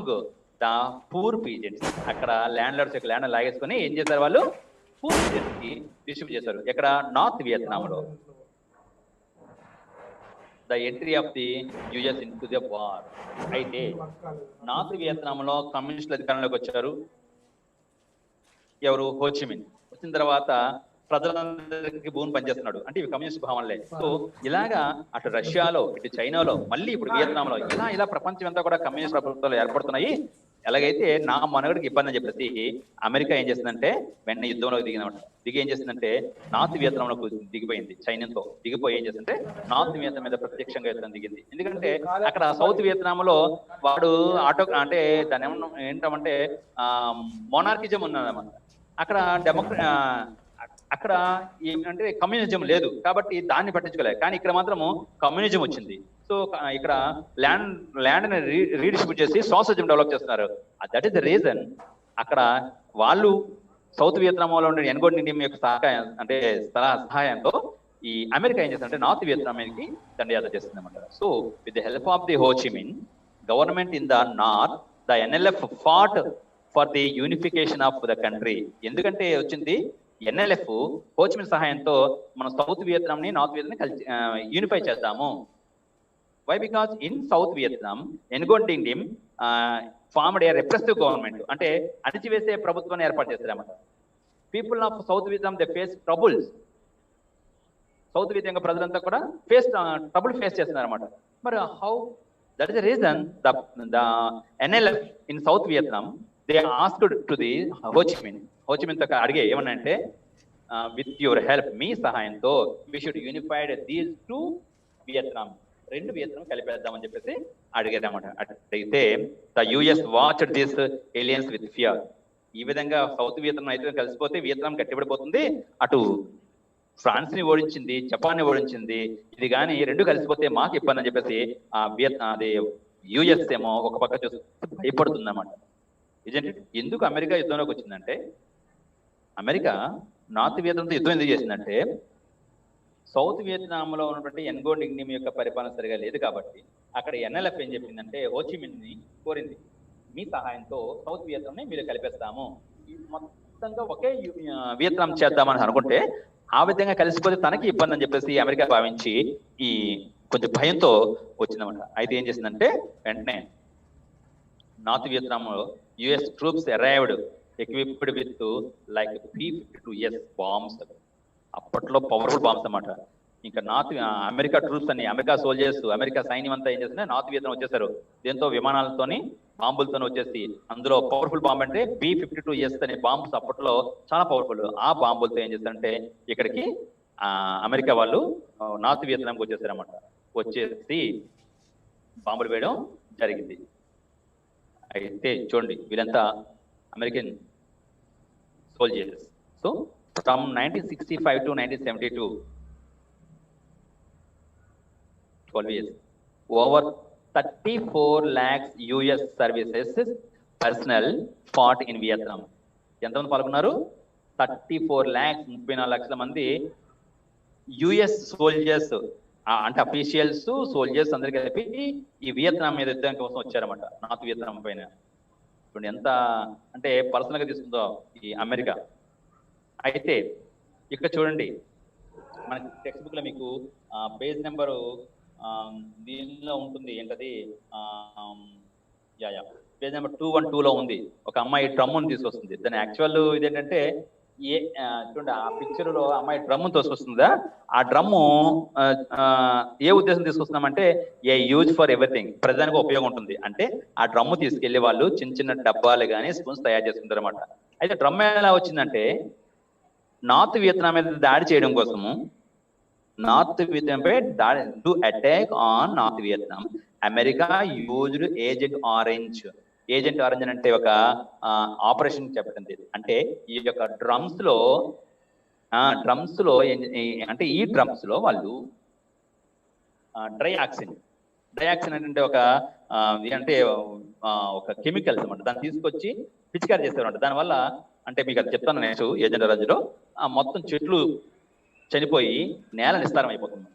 the poor peasants. అక్కడ ల్యాండ్లార్డ్స్ యొక్క land లాగేసుకొని ఏం చేశారు, వాళ్ళు poor peasants కి distribute చేశారు. ఎక్కడ, north వియత్నాంలో. The entry of the US into the war. అయితే నార్త్ వియత్నాంలో కమ్యూనిస్టులు అధికారంలోకి వచ్చారు. ఎవరు, హో చి మిన్. వచ్చిన తర్వాత ప్రజలందరికీ భూమి పనిచేస్తున్నాడు, అంటే ఇవి కమ్యూనిస్ట్ భావనలే. సో ఇలాగా అటు రష్యాలో, ఇటు చైనాలో, మళ్ళీ ఇప్పుడు వియత్నాంలో ఇలా ప్రపంచం అంతా కూడా కమ్యూనిస్ట్ ప్రభుత్వాలు ఏర్పడుతున్నాయి. ఎలాగైతే నా మనగడికి ఇబ్బంది అని చెప్పేసి అమెరికా ఏం చేసిందంటే వెంటనే యుద్ధంలోకి దిగి ఏం చేసిందంటే నార్త్ వియత్నాంలో దిగిపోయింది. చైనాతో దిగిపోయి ఏం చేసిందంటే నార్త్ వియత్నాం మీద ప్రత్యక్షంగా యుద్ధం దిగింది. ఎందుకంటే అక్కడ సౌత్ వియత్నాంలో వాడు అంటే దాని ఏంటంటే మోనార్కిజం ఉన్నదన్నమాట. అక్కడ అక్కడ ఏమంటే కమ్యూనిజం లేదు కాబట్టి దాన్ని పట్టించుకోలేదు. కానీ ఇక్కడ మాత్రము కమ్యూనిజం వచ్చింది. సో ఇక్కడ ల్యాండ్ రీడిస్ట్రిబ్యూట్ చేసి సోషలిజం డెవలప్ చేస్తున్నారు. దట్ ఈస్ ద రీజన్ అక్కడ వాళ్ళు సౌత్ వియత్నాంలో ఉండే ఎన్గోండిన్ టీం యొక్క సహాయంతో ఈ అమెరికా ఏం చేస్తుందంటే నార్త్ వియత్నాంకి దండయాత్ర చేస్తుంది అనమాట. So with the help of the Ho Chi Minh government in the north, the NLF fought for the unification of the country. ఎందుకంటే వచ్చింది ఎన్ఎల్ఎఫ్ హో చి మిన్ సహాయంతో మనం సౌత్ వియత్నాం ని నార్త్ వియత్నాం కలిసి unify చేద్దాము. Why? Because in south Vietnam Ngo Dinh Diem formed a repressive government, అంటే అణిచివేసే ప్రభుత్వాన్ని ఏర్పాటు చేస్తారన్నమాట. People of south Vietnam they face troubles. South Vietnam ప్రజలంతా కూడా ట్రబుల్ ఫేస్ చేస్తున్నారు అనమాట. మరి how? That is the reason the NLF in south Vietnam they asked to the Ho Chi Minh. Ho Chi Minh తో అడిగే ఏమన్నంటే with your help, మీ సహాయంతో we should unified these two Vietnam, రెండు Vietnam కలిపేద్దామని చెప్పేసి అడిగేదన్నమాట. అయితే the US watched this alliance with fear. ఈ విధంగా సౌత్ వియత్నాం అయితే కలిసిపోతే వియత్నాం కట్టిబడిపోతుంది. అటు ఫ్రాన్స్ ని ఓడించింది, జపాన్ ని ఓడించింది. ఇది కానీ రెండు కలిసిపోతే మాకు ఇబ్బంది అని చెప్పేసి అది యుఎస్ ఏమో ఒక పక్క చూసి భయపడుతుంది అన్నమాట. ఎందుకు అమెరికా యుద్ధంలోకి వచ్చిందంటే, అమెరికా నార్త్ వియత్నాంతో యుద్ధం ఎందుకు చేసిందంటే సౌత్ వియత్నాంలో ఉన్నటువంటి ఎన్గోండిన్ టీం యొక్క పరిపాలన సరిగా లేదు కాబట్టి అక్కడ ఎన్ఎల్ఎఫ్ ఏం చెప్పిందంటే హో చి మిన్ ని కోరింది, మీ సహాయంతో సౌత్ వియత్నాం ని మీరు కలిపేస్తాము, మొత్తంగా ఒకే వియత్నాం చేద్దామని అనుకుంటే ఆ విధంగా కలిసిపోతే తనకి ఇబ్బంది అని చెప్పేసి అమెరికా భావించి ఈ కొంచెం భయంతో వచ్చిందన్నమాట. అయితే ఏం చేసిందంటే వెంటనే నార్త్ వియత్నాంలో US troops arrived equipped with like P-52S bombs. అప్పట్లో పవర్ఫుల్ బాంబ్స్ అన్నమాట. ఇంకా అమెరికా ట్రూప్స్ అని, అమెరికా సోల్జర్స్, అమెరికా సైన్యం అంతా ఏం చేస్తుంటే నార్త్ వియత్నాం వచ్చేసారు. దీంతో విమానాలతోని బాంబులతోనే వచ్చేసి అందులో పవర్ఫుల్ బాంబ్ అంటే P-52S అనే బాంబ్స్ అప్పట్లో చాలా పవర్ఫుల్. ఆ బాంబులతో ఏం చేస్తారంటే ఇక్కడికి అమెరికా వాళ్ళు నార్త్ వియత్నాంకి వచ్చేసారు అన్నమాట. వచ్చేసి బాంబులు వేయడం జరిగింది. అయితే చూడండి వీళ్ళంతా American soldiers. So from 1965 to 1972, 12 years, over 34 lakhs US services personnel fought in Vietnam. ఎంతమంది పాల్గొన్నారు? 34 lakhs, 34 లక్షల మంది యుఎస్ సోల్జర్స్, అంటే అఫీషియల్స్, సోల్జర్స్ అందరు కలిపి ఈ వియత్నాం మీద యుద్ధం కోసం వచ్చారన్నమాట. నార్త్ వియత్నాం పైన. చూడండి ఎంత అంటే పర్సనల్ గా తీసుకుందో ఈ అమెరికా. అయితే ఇక్కడ చూడండి మన టెక్స్ట్ బుక్ లో మీకు పేజ్ నెంబరు దీనిలో ఉంటుంది. ఏంటది? పేజ్ నెంబర్ 212 లో ఉంది. ఒక అమ్మాయి డ్రమ్మును తీసుకొస్తుంది. దాని యాక్చువల్ ఇదేంటంటే చూడండి ఆ పిక్చర్ లో అమ్మాయి డ్రమ్ము తీసుకొస్తుందా, ఆ డ్రమ్ము ఏ ఉద్దేశం తీసుకొస్తున్నామంటే ఏ యూజ్ ఫర్ ఎవ్రీథింగ్, ప్రజానికి ఉపయోగం ఉంటుంది. అంటే ఆ డ్రమ్ము తీసుకెళ్లి వాళ్ళు చిన్న చిన్న డబ్బాలు కానీ స్పూన్స్ తయారు చేసుకుంటారు అనమాట. అయితే డ్రమ్ ఎలా వచ్చిందంటే నార్త్ వియత్నాం మీద దాడి చేయడం కోసము, నార్త్ వియత్నాం పై దాడి to attack on north Vietnam, America used agent orange. Agent orange అంటే ఒక ఆపరేషన్ చెప్పండి. అంటే ఈ యొక్క డ్రమ్స్ లో అంటే ఈ డ్రమ్స్ లో వాళ్ళు డ్రయాక్సిన్ అంటే ఒక కెమికల్స్ అన్నమాట. దాన్ని తీసుకొచ్చి పిచికారి చేస్తారన్నమాట. దానివల్ల అంటే మీకు అది చెప్తాను నెక్స్ట్. ఏజెంట్ ఆరెంజ్ లో మొత్తం చెట్లు చనిపోయి నేల నిస్తారం అయిపోతుంది.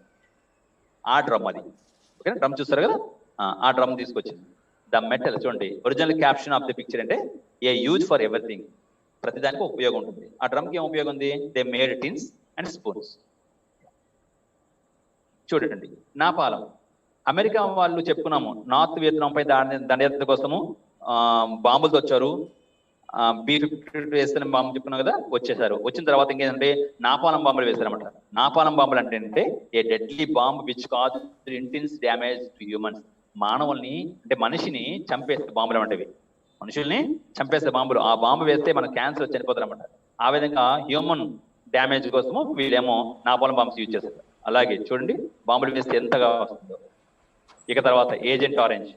ఆ డ్రమ్ అది ఓకేనా, డ్రమ్ చూస్తారు కదా, ఆ డ్రమ్ తీసుకొచ్చింది. ద మెటల్ చూడండి, original caption of the picture అంటే ఏ యూజ్ ఫర్ ఎవ్రీథింగ్, ప్రతిదానికి ఉపయోగం ఉంటుంది. ఆ డ్రమ్ కి ఏం ఉపయోగం ఉంది? They made tins and spoons. చూడండి నాపాలం, అమెరికా వాళ్ళు చెప్పుకున్నాము నార్త్ వియత్నాం పై దండయాత్ర కోసము బాంబులతో వచ్చారు. B-52 వేస్తున్న బాంబు చెప్పుకున్నాం కదా, వచ్చేసారు. వచ్చిన తర్వాత ఇంకేంటంటే నాపాలం బాంబులు వేశారన్నమాట. నాపాలం బాంబులు అంటే a deadly bomb which cause intense damage to humans. మానవుల్ని అంటే మనిషిని చంపేస్తే బాంబులు అంటేవి, మనుషుల్ని చంపేస్తే బాంబులు. ఆ బాంబు వేస్తే మనకు క్యాన్సర్ చనిపోతారు అన్నమాట. ఆ విధంగా హ్యూమన్ డ్యామేజ్ కోసము వీళ్ళేమో నాపాలం బాంబ్స్ యూజ్ చేస్తారు. అలాగే చూడండి బాంబులు వేస్తే ఎంతగా వస్తుందో. ఇక తర్వాత ఏజెంట్ ఆరెంజ్.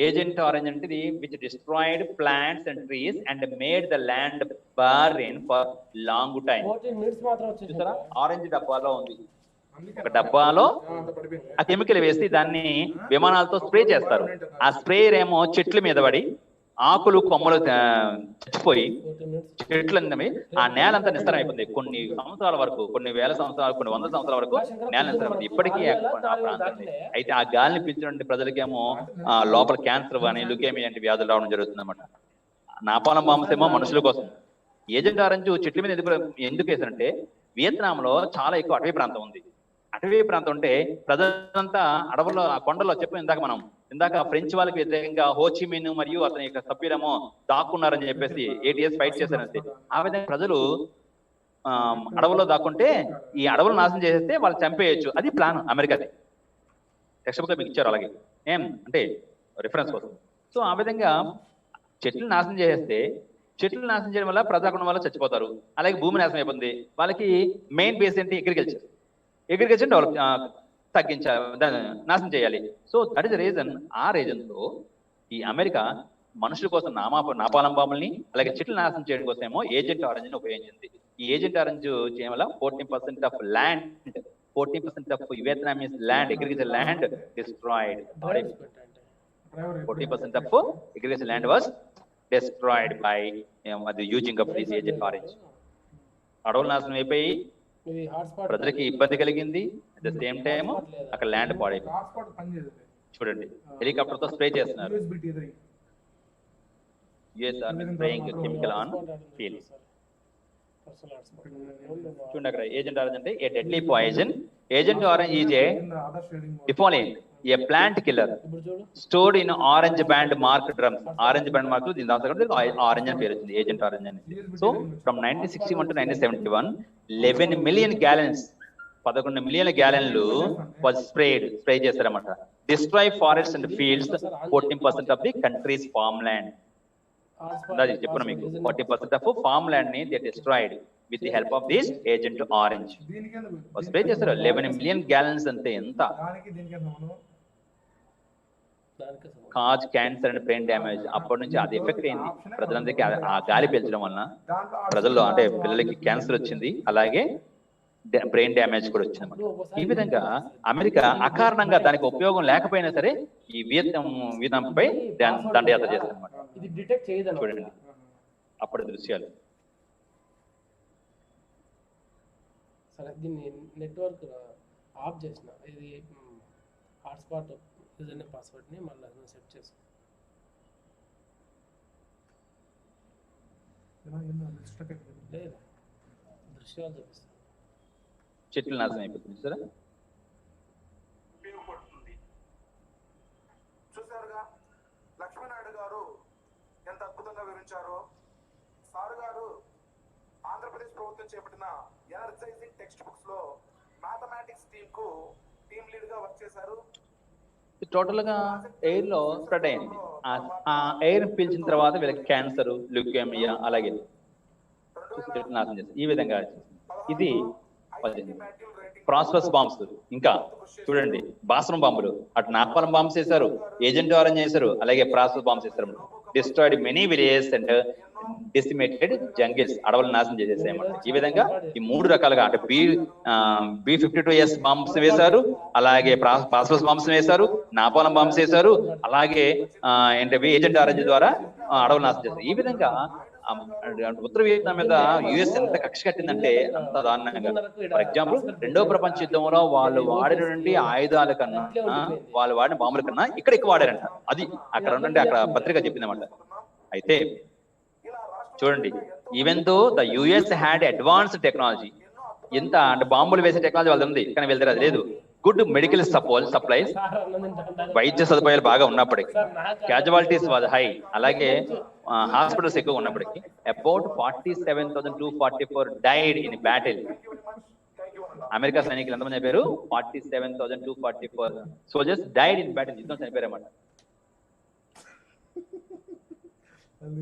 ఏజెంట్ ఆరెంజ్ అంటే ఇది which destroyed plants and trees and made the land barren for long time. చూసారా ఆరెంజ్ డబ్బాలో ఉంది. ఒక డబ్బాలో ఆ కెమికల్ వేసి దాన్ని విమానాలతో స్ప్రే చేస్తారు. ఆ స్ప్రేయర్ ఏమో చెట్ల మీద పడి ఆకులు కొమ్మలు చచ్చిపోయి చెట్లు అన్నవి ఆ నేల అంతా నిస్తరం అయిపోయింది. కొన్ని సంవత్సరాల వరకు, కొన్ని వేల సంవత్సరాలు, కొన్ని వందల సంవత్సరాల వరకు నేల నిస్తరం అయిపోయింది. ఇప్పటికీ ఆ ప్రాంతాన్ని. అయితే ఆ గాలిని పీల్చినటువంటి ప్రజలకేమో లోపల క్యాన్సర్ కానీ లుకేమియా వంటి వ్యాధులు రావడం జరుగుతుంది అన్నమాట. నాపాలం బాంబ్స్ ఏమో మనుషుల కోసం. ఏజెంట్ ఆరెంజ్ చెట్ల మీద ఎందుకు వేసారంటే వియత్నాంలో చాలా ఎక్కువ అటవీ ప్రాంతం ఉంది. అటవీ ప్రాంతం అంటే ప్రజలంతా అడవుల్లో, ఆ కొండల్లో చెప్పిన ఇందాక ఫ్రెంచ్ వాళ్ళకి వ్యతిరేకంగా హోచిమిన్ మరియు అతని యొక్క సభ్యులేమో దాక్కున్నారని చెప్పేసి 8 years ఫైట్ చేశారని. ఆ విధంగా ప్రజలు అడవుల్లో దాక్కుంటే ఈ అడవులు నాశనం చేసేస్తే వాళ్ళు చంపేయచ్చు. అది ప్లాన్ అమెరికాది. టెక్స్ట్ బుక్ మీకు ఇచ్చారు అలాగే అంటే రిఫరెన్స్ కోసం. సో ఆ విధంగా చెట్లు నాశనం చేసేస్తే, చెట్లు నాశనం చేయడం వల్ల ప్రజాగుణం వల్ల చచ్చిపోతారు. అలాగే భూమి నాశనం అయిపోతుంది. వాళ్ళకి మెయిన్ బేస్ ఏంటి? అగ్రికల్చర్ డెవలప్ తగ్గించాలి, దాన్ని నాశనం చేయాలి. So that is the reason. ఆ రీజన్తో ఈ అమెరికా మనుషుల కోసం నాపాలం బాంబుల్ని అలాగే చెట్లు నాశనం చేయడం కోసం ఏమో ఏజెంట్ ఆరెంజ్ ని ఉపయోగించింది. ఈ ఏజెంట్ ఆరెంజ్ చేయడం వల్ల 14% of land, 14% of Vietnamese land, agriculture land destroyed. 40% of agriculture land was destroyed by the using of this agent orange. అడవులు నాశనం అయిపోయి ప్రజలకి ఇబ్బంది కలిగింది. అట్ ద సేమ్ టైమ్ అక్కడ ల్యాండ్ పాడైపోయింది. చూడండి హెలికాప్టర్ తో స్ప్రే చేస్తున్నారు. US army spraying chemical on field. చూడండి అక్కడ ఏజెంట్ ఆరెంజ్ అంటే a deadly poison. Agent orange is a defoliant, a plant killer stored in orange band mark drums. Orange band mark దీని orange అని పేరు వచ్చింది, agent orange అని. So from 1961 to 1971 11 million gallons, 11 మిలియన్ల గ్యాలన్లు spray చేస్తారన్నమాట. Destroy forest and fields, 14% of the countries farm land. చెప్పను మీకు 40% of farm land ని they destroyed with the help of this agent orange. Spray చేస్తారు 11 మిలియన్ గ్యాలన్స్ అంతే. ఎంత cause cancer and brain damage. అప్పటి నుంచి అది ఎఫెక్ట్ అయింది ప్రజలందరికీ. ఆ గాలి పీల్చడం వలన ప్రజల్లో అంటే పిల్లలకి క్యాన్సర్ వచ్చింది, అలాగే బ్రెయిన్ డ్యామేజ్ కూడా వచ్చింది. ఈ విధంగా అమెరికా అకారణంగా దానికి ఉపయోగం లేకపోయినా సరే ఈ వియత్నాంపై దండయాత్ర చేస్తుంది అనమాట. చూడండి అప్పటి దృశ్యాలు. సరే దీన్ని నెట్వర్క్ ఆఫ్ చేసిన, ఇది హాట్స్పాట్ యూజర్ నేమ్ పాస్వర్డ్ని మళ్ళీ సెట్ చేసుకో. లేదా దృశ్యాలు చూపిస్తాను. చెట్లు నాశనం అయిపోతుంది సరే. చూసారుగా లక్ష్మీనాయుడు గారు ఎంత అద్భుతంగా వివరించారో. సారు గారు ఆంధ్రప్రదేశ్ ప్రభుత్వం చేపట్టిన ఎనర్జైజింగ్ టెక్స్ట్ బుక్స్ లో మ్యాథమెటిక్స్ టీమ్ కు టీమ్ లీడ్ గా వర్క్ చేశారు. టోటల్ గా ఎయిర్ లో స్ప్రెడ్ అయింది. ఆ ఎయిర్ పీల్చిన తర్వాత వీళ్ళకి క్యాన్సర్, ల్యూకేమియా, అలాగే నాశనం చేస్తారు. ఈ విధంగా ఇది ప్రాస్పరస్ బాంబ్స్. ఇంకా చూడండి బాస్రం బాంబులు, అటు నాగపాలెం బాంబ్స్ వేశారు, ఏజెంట్ ఆరెంజ్ చేశారు, అలాగే ప్రాస్పరస్ బాంబ్స్ వేశారు. Destroyed many villages and decimated jungles, అడవులను నాశనం చేసేసాయి అన్నమాట. ఈ విధంగా ఈ 3 రకాలుగా అంటే B-52S బాంబ్స్ వేశారు, అలాగే ప్రాస్పరస్ బాంబ్స్ వేశారు, నాపాలం బాంబ్స్ వేశారు, అలాగే ఏంటవి ఏజెంట్ ఆరెంజ్ ద్వారా అడవులు నాశనం చేశారు. ఈ విధంగా ఉత్తర వియత్నాం మీద యుఎస్ ఎంత కక్ష కట్టిందంటే అంత దారుణంగా. ఫర్ ఎగ్జాంపుల్ 2వ ప్రపంచ యుద్ధంలో వాళ్ళు వాడినటువంటి ఆయుధాల కన్నా, వాళ్ళు వాడిన బాంబుల కన్నా ఇక్కడ ఎక్కువ వాడారంట. అది అక్కడ ఉండండి, అక్కడ పత్రిక చెప్పిందన్నమాట. అయితే చూడండి, even though the US had advanced technology, ఎంత అంటే బాంబులు వేసే టెక్నాలజీ వాళ్ళది ఉంది, కానీ వెళ్తారు అది లేదు. గుడ్ మెడికల్ సప్లైస్, వైద్య సదుపాయాలు బాగా ఉన్నప్పటికీ, క్యాజువాలిటీస్ వాజ్ హై, అలాగే హాస్పిటల్స్ ఎక్కువ ఉన్నప్పటికీ about 47,244 died in battle. America సైనికులు ఎంతమంది అయిపోయారు? 47,244 సోల్జర్స్ డైడ్ ఇన్ బ్యాటిల్, యుద్ధం చనిపోయారు అన్నమాట.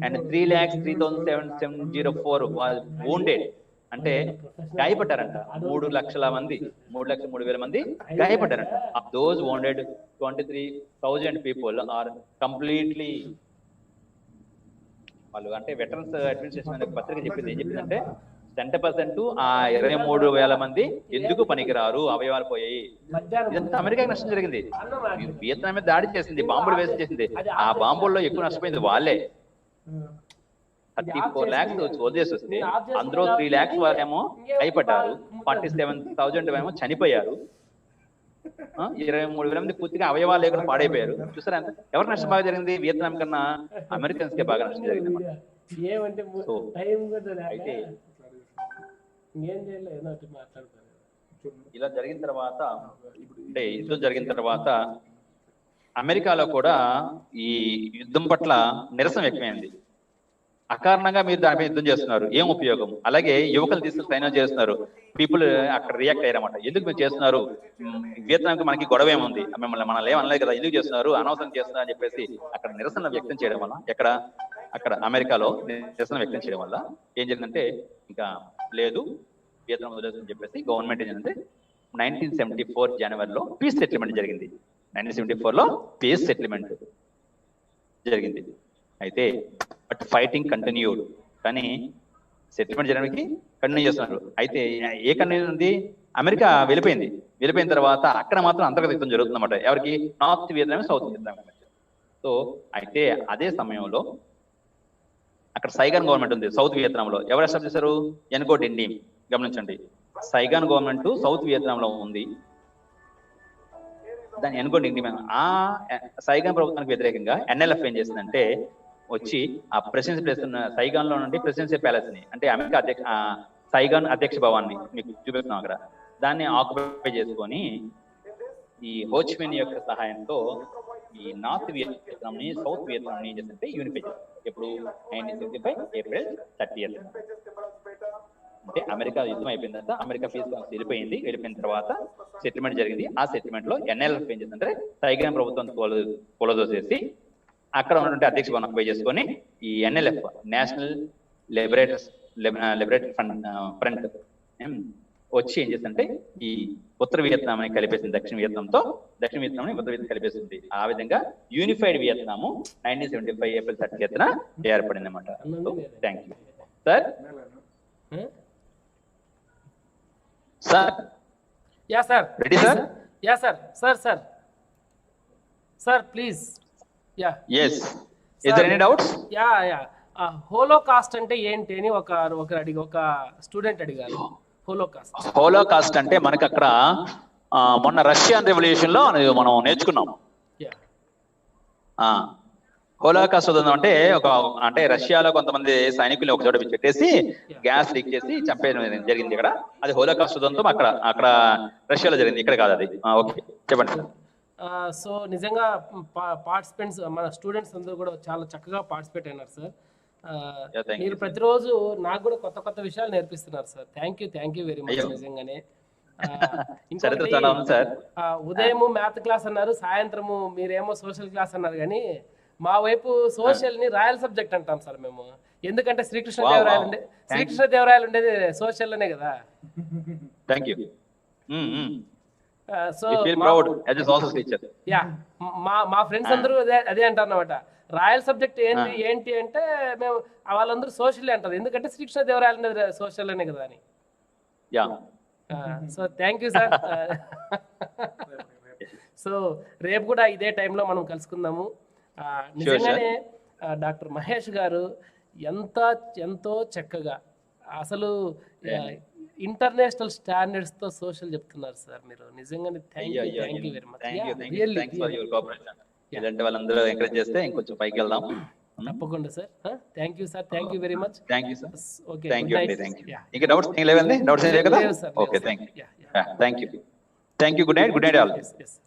అండ్ 3,03,704 వాజ్ వూండెడ్, అంటే గాయపడ్డారంట. 3,03,000 మంది గాయపడ్డారంట. దోస్ వోండెడ్ 23,000 పీపుల్ ఆర్ కంప్లీట్లీ, వాళ్ళు అంటే వెటరన్స్ అడ్మినిస్ట్రేషన్ అనే పత్రిక చెప్పింది. ఏం చెప్పిందంటే 10% ఆ 23,000 మంది ఎందుకు పనికిరారు, అవయవాలు పోయాయి. ఇదంతా అమెరికాకి నష్టం జరిగింది. వియత్నాం మీద దాడి చేసింది, బాంబులు వేసి చేసింది. ఆ బాంబుల్లో ఎక్కువ నష్టపోయింది వాళ్ళే. 34 lakhs సోల్జర్స్ వస్తే అందులో 3 lakhs వాళ్ళేమో భయపడ్డారు, 47,000 ఏమో చనిపోయారు, 23,000 మంది పూర్తిగా అవయవాలు లేకుండా పాడైపోయారు. చూసారా ఎంత ఎవరు నష్టం బాగా జరిగింది? వియత్నాం కన్నా అమెరికన్స్ కే బాగా నష్టం జరిగింది. అయితే ఇలా జరిగిన తర్వాత, అంటే యుద్ధం జరిగిన తర్వాత అమెరికాలో కూడా ఈ యుద్ధం పట్ల నిరసన వ్యక్తమైంది. అకారణంగా మీరు దానిపై యుద్ధం చేస్తున్నారు, ఏం ఉపయోగం? అలాగే యువకులు తీసుకుని ట్రైన్ చేస్తున్నారు. పీపుల్ అక్కడ రియాక్ట్ అయ్యారన్నమాట. ఎందుకు మీరు చేస్తున్నారు? వియత్నాంకి మనకి గొడవ ఏముంది, మనల్ని ఏమనలేదు కదా, ఎందుకు చేస్తున్నారు, అనవసరం చేస్తున్నారు అని చెప్పేసి అక్కడ నిరసన వ్యక్తం చేయడం వల్ల, అక్కడ అమెరికాలో నిరసన వ్యక్తం చేయడం వల్ల ఏం జరిగిందంటే, ఇంకా లేదు వియత్నాం వదిలేదని చెప్పేసి గవర్నమెంట్ ఏంటంటే 1974 జనవరిలో పీస్ సెటిల్మెంట్ జరిగింది. 1974లో పీస్ సెటిల్మెంట్ జరిగింది. అయితే బట్ ఫైటింగ్ కంటిన్యూడ్, కానీ సెటిల్మెంట్ చేయడానికి కంటిన్యూ చేస్తున్నారు. అయితే ఏ కంటిన్యూ ఉంది? అమెరికా వెళ్ళిపోయిన తర్వాత అక్కడ మాత్రం అంతర్గత యుద్ధం జరుగుతుందన్నమాట. ఎవరికి? North Vietnam, south Vietnam. So అయితే అదే సమయంలో అక్కడ సైగాన్ గవర్నమెంట్ ఉంది సౌత్ వియత్నాంలో. ఎవరు ఎస్టాబ్లిష్ చేశారు? ఎన్గో డిండీమ్. గమనించండి, సైగాన్ గవర్నమెంట్ సౌత్ వియత్నాంలో ఉంది. దాన్ని ఎన్గో డిండీమ్. ఆ సైగాన్ ప్రభుత్వానికి వ్యతిరేకంగా ఎన్ఎల్ఎఫ్ ఏం చేసిందంటే వచ్చి ఆ ప్రెసిడెన్సీ ప్లేస్ ఉన్న సైగాన్ లో నుండి ప్రెసిడెన్సీ ప్యాలెస్ ని, అంటే అమెరికా సైగాన్ అధ్యక్ష భవనాన్ని మీకు చూపిస్తున్నాం అక్కడ, దాన్ని ఆక్యుపై చేసుకొని ఈ హోచిమిన్ యొక్క సహాయంతో ఈ నార్త్ వియత్నాం ని సౌత్ వియత్నాం ని ఏం చేస్తుంటే యూనిఫై చేస్తారు. ఎప్పుడు? 1965 ఏప్రిల్ 30th. అంటే అమెరికా యుద్ధం అయిపోయిన తర్వాత అమెరికా వెళ్ళిపోయిన తర్వాత సెటిల్మెంట్ జరిగింది. ఆ సెటిల్మెంట్ లో ఎన్ఎల్ఎఫ్ ఏం చేస్తుంటే సైగాన్ ప్రభుత్వం కూలదోసేసి అక్కడ ఉన్నటువంటి అధ్యక్ష భవనం ఆక్యుపై చేసుకొని ఈ NLF నేషనల్ లిబరేటరీ ఫ్రంట్ వచ్చి ఏం చేస్తుంటే ఈ ఉత్తర వియత్నాం అని కలిపేసింది దక్షిణ వియత్నాంని ఉత్తర వియత్నాం కలిపేసింది. ఆ విధంగా యూనిఫైడ్ వియత్నాము 1975 ఏప్రిల్ 30న ఏర్పడింది అనమాట. Thank you sir. Sir yeah sir ready sir? Yeah sir. Sir please. Yeah yes is there any doubts? Yeah Holocaust అంటే ఏంటి అని ఒక స్టూడెంట్ అడిగారు. హోలోకాస్ట్ అంటే మనకి అక్కడ మొన్న రష్యన్ రెవల్యూషన్ లో మనం నేర్చుకున్నాం. హోలోకాస్ట్ అంటే అంటే రష్యాలో కొంతమంది సైనికుల్ని ఒక చోట పెట్టేసి గ్యాస్ లీక్ చేసి చంపేయడం జరిగింది ఇక్కడ. అది హోలోకాస్ట్ ఉదంతం అక్కడ రష్యాలో జరిగింది, ఇక్కడ కాదు అది. ఓకే చెప్పండి సార్. సో నిజంగా పార్టిసిపెంట్స్ మన స్టూడెంట్స్ అందరూ కూడా చాలా చక్కగా పార్టిసిపేట్ అయినారు సార్. మీరు ప్రతిరోజు నాకు కూడా కొత్త విషయాలు నేర్పిస్తున్నారు sir. Thank you very much నిజంగానే. ఉదయం మ్యాథ్ క్లాస్ అన్నారు, సాయంత్రము మీరేమో సోషల్ క్లాస్ అన్నారు, కానీ మా వైపు సోషల్ ని రాయల్ సబ్జెక్ట్ అంటాం సార్ మేము. ఎందుకంటే శ్రీకృష్ణదేవరాయలు ఉండేది సోషల్ లోనే కదా. సో యా మా ఫ్రెండ్స్ అందరూ అదే అంటారు అన్నమాట. రాయల్ సబ్జెక్ట్ ఏంటి అంటే మేము వాళ్ళందరూ సోషల్ అంటారు, ఎందుకంటే శ్రీకృష్ణదేవరాయలు ఉండేది సోషల్ లోనే కదా అని. So thank you sir. So రేపు కూడా ఇదే టైంలో మనం కలుసుకుందాము. నిజంగానే డాక్టర్ మహేష్ గారు ఎంతో చక్కగా అసలు ఇంటర్నేషనల్ స్టాండర్డ్స్ తో సోషల్ చెప్తున్నారు సార్ మీరు. నిజంగానే థ్యాంక్ యూ వెరీ మచ్. ఇలాంటి వాళ్ళందరూ ఎంకరేజ్ చేస్తే ఇంకొంచెం పైకి వెళ్దాం. తప్పకుండా sir. Thank you sir. Thank you very much. Thank you sir. Okay ఇంకా డౌట్స్ లేవండి? డౌట్స్ లేవు కదా? Okay thank you. Good night all. చేస్తున్నాం